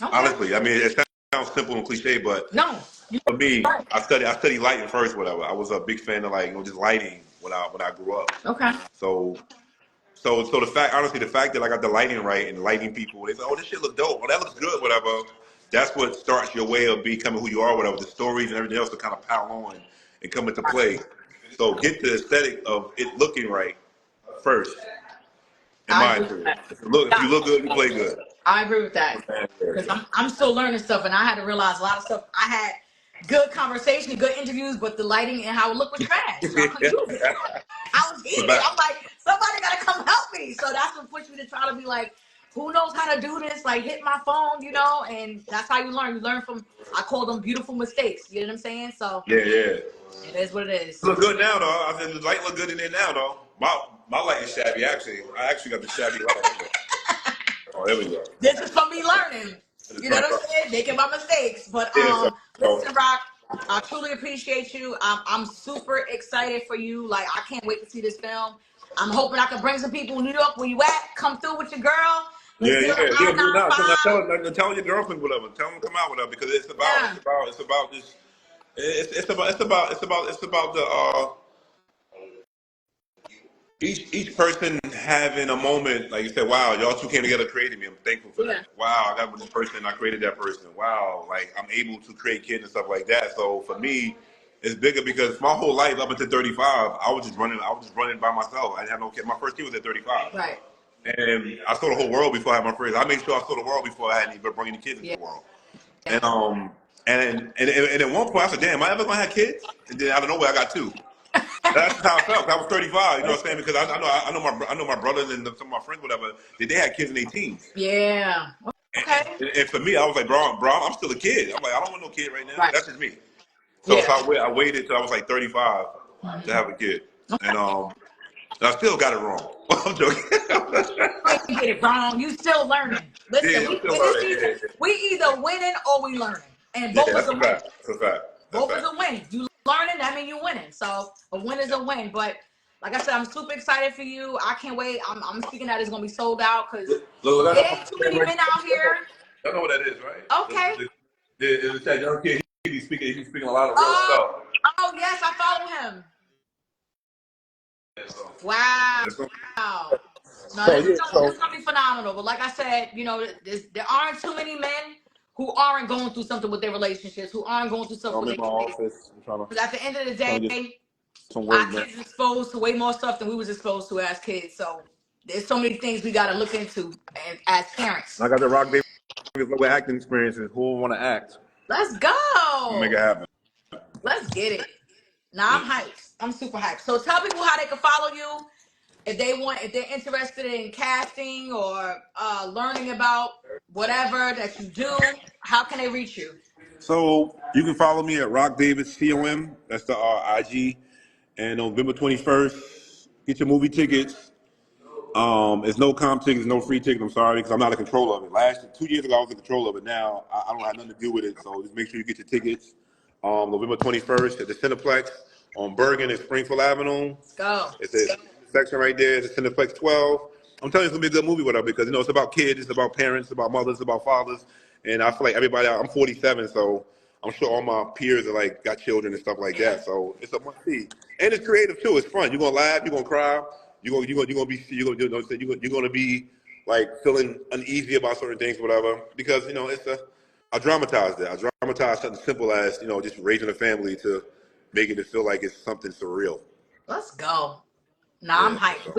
[SPEAKER 2] Okay.
[SPEAKER 3] Honestly, I mean, it sounds simple and cliche, but
[SPEAKER 2] No.
[SPEAKER 3] for me, I studied lighting first. Whatever. I was a big fan of just lighting when I grew up.
[SPEAKER 2] Okay.
[SPEAKER 3] So the fact that I got the lighting right and lighting people, they say, oh, this shit look dope. Oh, that looks good. Whatever. That's what starts your way of becoming who you are. Whatever. The stories and everything else to kind of pile on and come into play. So get the aesthetic of it looking right first. In my opinion, if you look good, you play good.
[SPEAKER 2] I agree with that because I'm still learning stuff, and I had to realize a lot of stuff. I had good conversation, good interviews, but the lighting and how it looked was trash. So I couldn't use it. I was heated. I'm like, somebody got to come help me. So that's what pushed me to try to be like, who knows how to do this? Like, hit my phone, and that's how you learn. You learn from, I call them beautiful mistakes. You know what I'm saying? So
[SPEAKER 3] yeah.
[SPEAKER 2] It is what it is.
[SPEAKER 3] It look good now, though. I said the light look good in there now, though. My light is shabby, actually. I actually got the shabby light. Oh, there we go.
[SPEAKER 2] This is for me learning. You know what I'm saying? Making my mistakes. But listen, Rock, I truly appreciate you. I'm super excited for you. Like, I can't wait to see this film. I'm hoping I can bring some people in New York where you at. Come through with your girl.
[SPEAKER 3] Yeah. Tell your girlfriend whatever. Tell them to come out with her because it's about this. It's about the each person having a moment like you said. Wow, y'all two came together, created me. I'm thankful for that. Wow, I got this person. I created that person. Wow, like I'm able to create kids and stuff like that. So for me, it's bigger because my whole life up until 35, I was just running by myself. I didn't have no kid. My first kid was at 35.
[SPEAKER 2] Right.
[SPEAKER 3] And I saw the whole world before I had my first. I made sure I saw the world before I had even bringing the kids into the world. And at one point I said, "Damn, am I ever gonna have kids?" And then out of nowhere I got two. That's how I felt. I was 35. You know what I'm saying? Because I know my brothers and some of my friends, whatever, they had kids in their teens.
[SPEAKER 2] Yeah. Okay.
[SPEAKER 3] And for me, I was like, bro, I'm still a kid. I'm like, I don't want no kid right now. That's just me. So I waited till I was like 35 to have a kid, and I still got it wrong. I'm joking.
[SPEAKER 2] You get it wrong. You still learning. Listen, we either winning or we learning, and both is a win.
[SPEAKER 3] That's a fact.
[SPEAKER 2] Both is a win. You learning, that mean you winning. So a win is a win. But like I said, I'm super excited for you. I can't wait. I'm speaking that it's gonna be sold out because there ain't too many men out here.
[SPEAKER 3] You know what that is, right?
[SPEAKER 2] Okay.
[SPEAKER 3] It's that young kid. He's speaking a lot of real stuff.
[SPEAKER 2] Oh yes, I follow him. Wow. No, this is gonna be phenomenal. But like I said, there aren't too many men who aren't going through something with their relationships, who aren't going through something with their kids. Because at the end of the day, our kids exposed to way more stuff than we was exposed to as kids. So there's so many things we got to look into as parents.
[SPEAKER 3] I got the Rock Davis with acting experiences. Who will want to act?
[SPEAKER 2] Let's go.
[SPEAKER 3] Make it happen.
[SPEAKER 2] Let's get it. Now I'm hyped. I'm super hyped. So tell people how they can follow you if they're interested in casting or learning about whatever that you do, how can they reach you?
[SPEAKER 3] So you can follow me at Rock Davis COM. That's the IG. And November 21st, get your movie tickets. It's no comp tickets, no free tickets. I'm sorry because I'm not in control of it. 2 years ago I was in control of it. Now I don't have nothing to do with it. So just make sure you get your tickets. November 21st at the Cineplex on Bergen and Springfield Avenue.
[SPEAKER 2] Let's go.
[SPEAKER 3] It's a section right there. It's the Cineplex 12. I'm telling you, it's gonna be a good movie with her because it's about kids, it's about parents, it's about mothers, it's about fathers, and I feel like everybody. I'm 47, so I'm sure all my peers are like got children and stuff like that. So it's a must see, and it's creative too. It's fun. You're gonna laugh. You're gonna cry. You're gonna be like feeling uneasy about certain things, whatever. Because I dramatize that. I dramatize something simple as just raising a family to making it feel like it's something surreal.
[SPEAKER 2] Let's go. Nah, I'm
[SPEAKER 3] Yeah.
[SPEAKER 2] hyped.
[SPEAKER 3] So,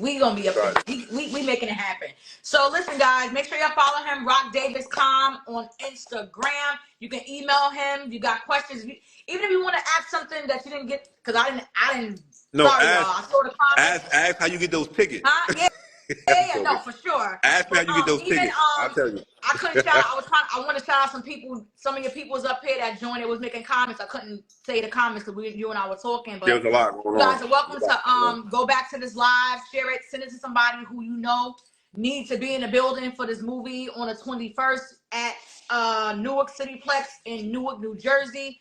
[SPEAKER 2] We gonna be up there.
[SPEAKER 3] excited.
[SPEAKER 2] We making it happen. So listen, guys, make sure y'all follow him, Rock Davis Com on Instagram. You can email him. You got questions. Even if you want to ask something that you didn't get, because I didn't.
[SPEAKER 3] No,
[SPEAKER 2] Sorry, y'all. I saw the comments.
[SPEAKER 3] ask how you get those tickets.
[SPEAKER 2] Huh? Yeah.
[SPEAKER 3] I'm
[SPEAKER 2] Yeah,
[SPEAKER 3] joking.
[SPEAKER 2] no, for sure.
[SPEAKER 3] Ask me how
[SPEAKER 2] But
[SPEAKER 3] you get those
[SPEAKER 2] even
[SPEAKER 3] tickets. I'll tell you.
[SPEAKER 2] I couldn't shout out. I want to shout out some people. Some of your people's up here that joined. It was making comments. I couldn't say the comments because you and I were talking.
[SPEAKER 3] There
[SPEAKER 2] But
[SPEAKER 3] was a lot going
[SPEAKER 2] you guys
[SPEAKER 3] on.
[SPEAKER 2] are welcome to go back to this live, share it, send it to somebody who you know needs to be in the building for this movie on the 21st at Newark City Plex in Newark, New Jersey.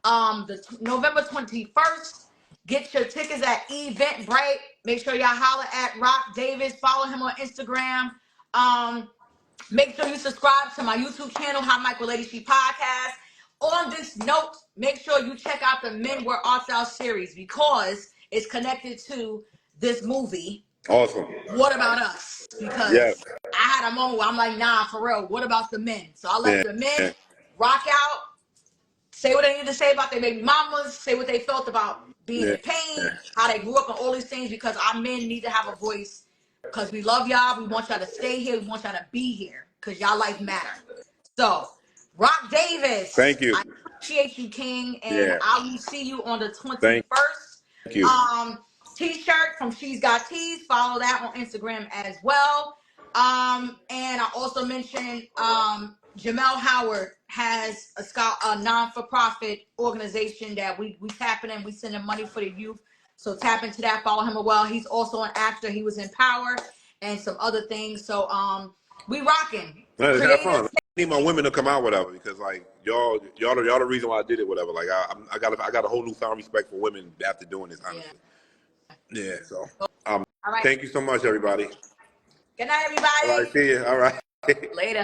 [SPEAKER 2] November 21st. Get your tickets at Eventbrite. Make sure y'all holler at Rock Davis. Follow him on Instagram. Make sure you subscribe to my YouTube channel, How Michael Lady She Podcast. On this note, make sure you check out the Men Wear Arts Out series because it's connected to this movie.
[SPEAKER 3] Awesome.
[SPEAKER 2] What About Us?
[SPEAKER 3] Yes.
[SPEAKER 2] Because I had a moment where I'm like, nah, for real, what about the men? So I let
[SPEAKER 3] Yeah.
[SPEAKER 2] the men rock out, say what they need to say about their baby mamas, say what they felt about being
[SPEAKER 3] Yeah.
[SPEAKER 2] in pain, how they grew up and all these things, because our men need to have a voice because we love y'all. We want y'all to stay here. We want y'all to be here because y'all life matter. So, Rock Davis,
[SPEAKER 3] Thank you.
[SPEAKER 2] I appreciate you, King, and
[SPEAKER 3] Yeah.
[SPEAKER 2] I will see you on the 21st.
[SPEAKER 3] Thank you.
[SPEAKER 2] T-shirt from She's Got Tees. Follow that on Instagram as well. And I also mentioned Jamel Howard has a non-for-profit organization that we tapping in. We sending money for the youth. So tap into that. Follow him as well. He's also an actor. He was in Power and some other things. So we rocking.
[SPEAKER 3] Have
[SPEAKER 2] Creators.
[SPEAKER 3] fun. I need my women to come out, whatever, because like y'all the reason why I did it, whatever. Like I got a whole newfound respect for women after doing this, honestly. Yeah. So
[SPEAKER 2] All right.
[SPEAKER 3] thank you so much, everybody.
[SPEAKER 2] Good night, everybody.
[SPEAKER 3] All right. See you. All right.
[SPEAKER 2] Later.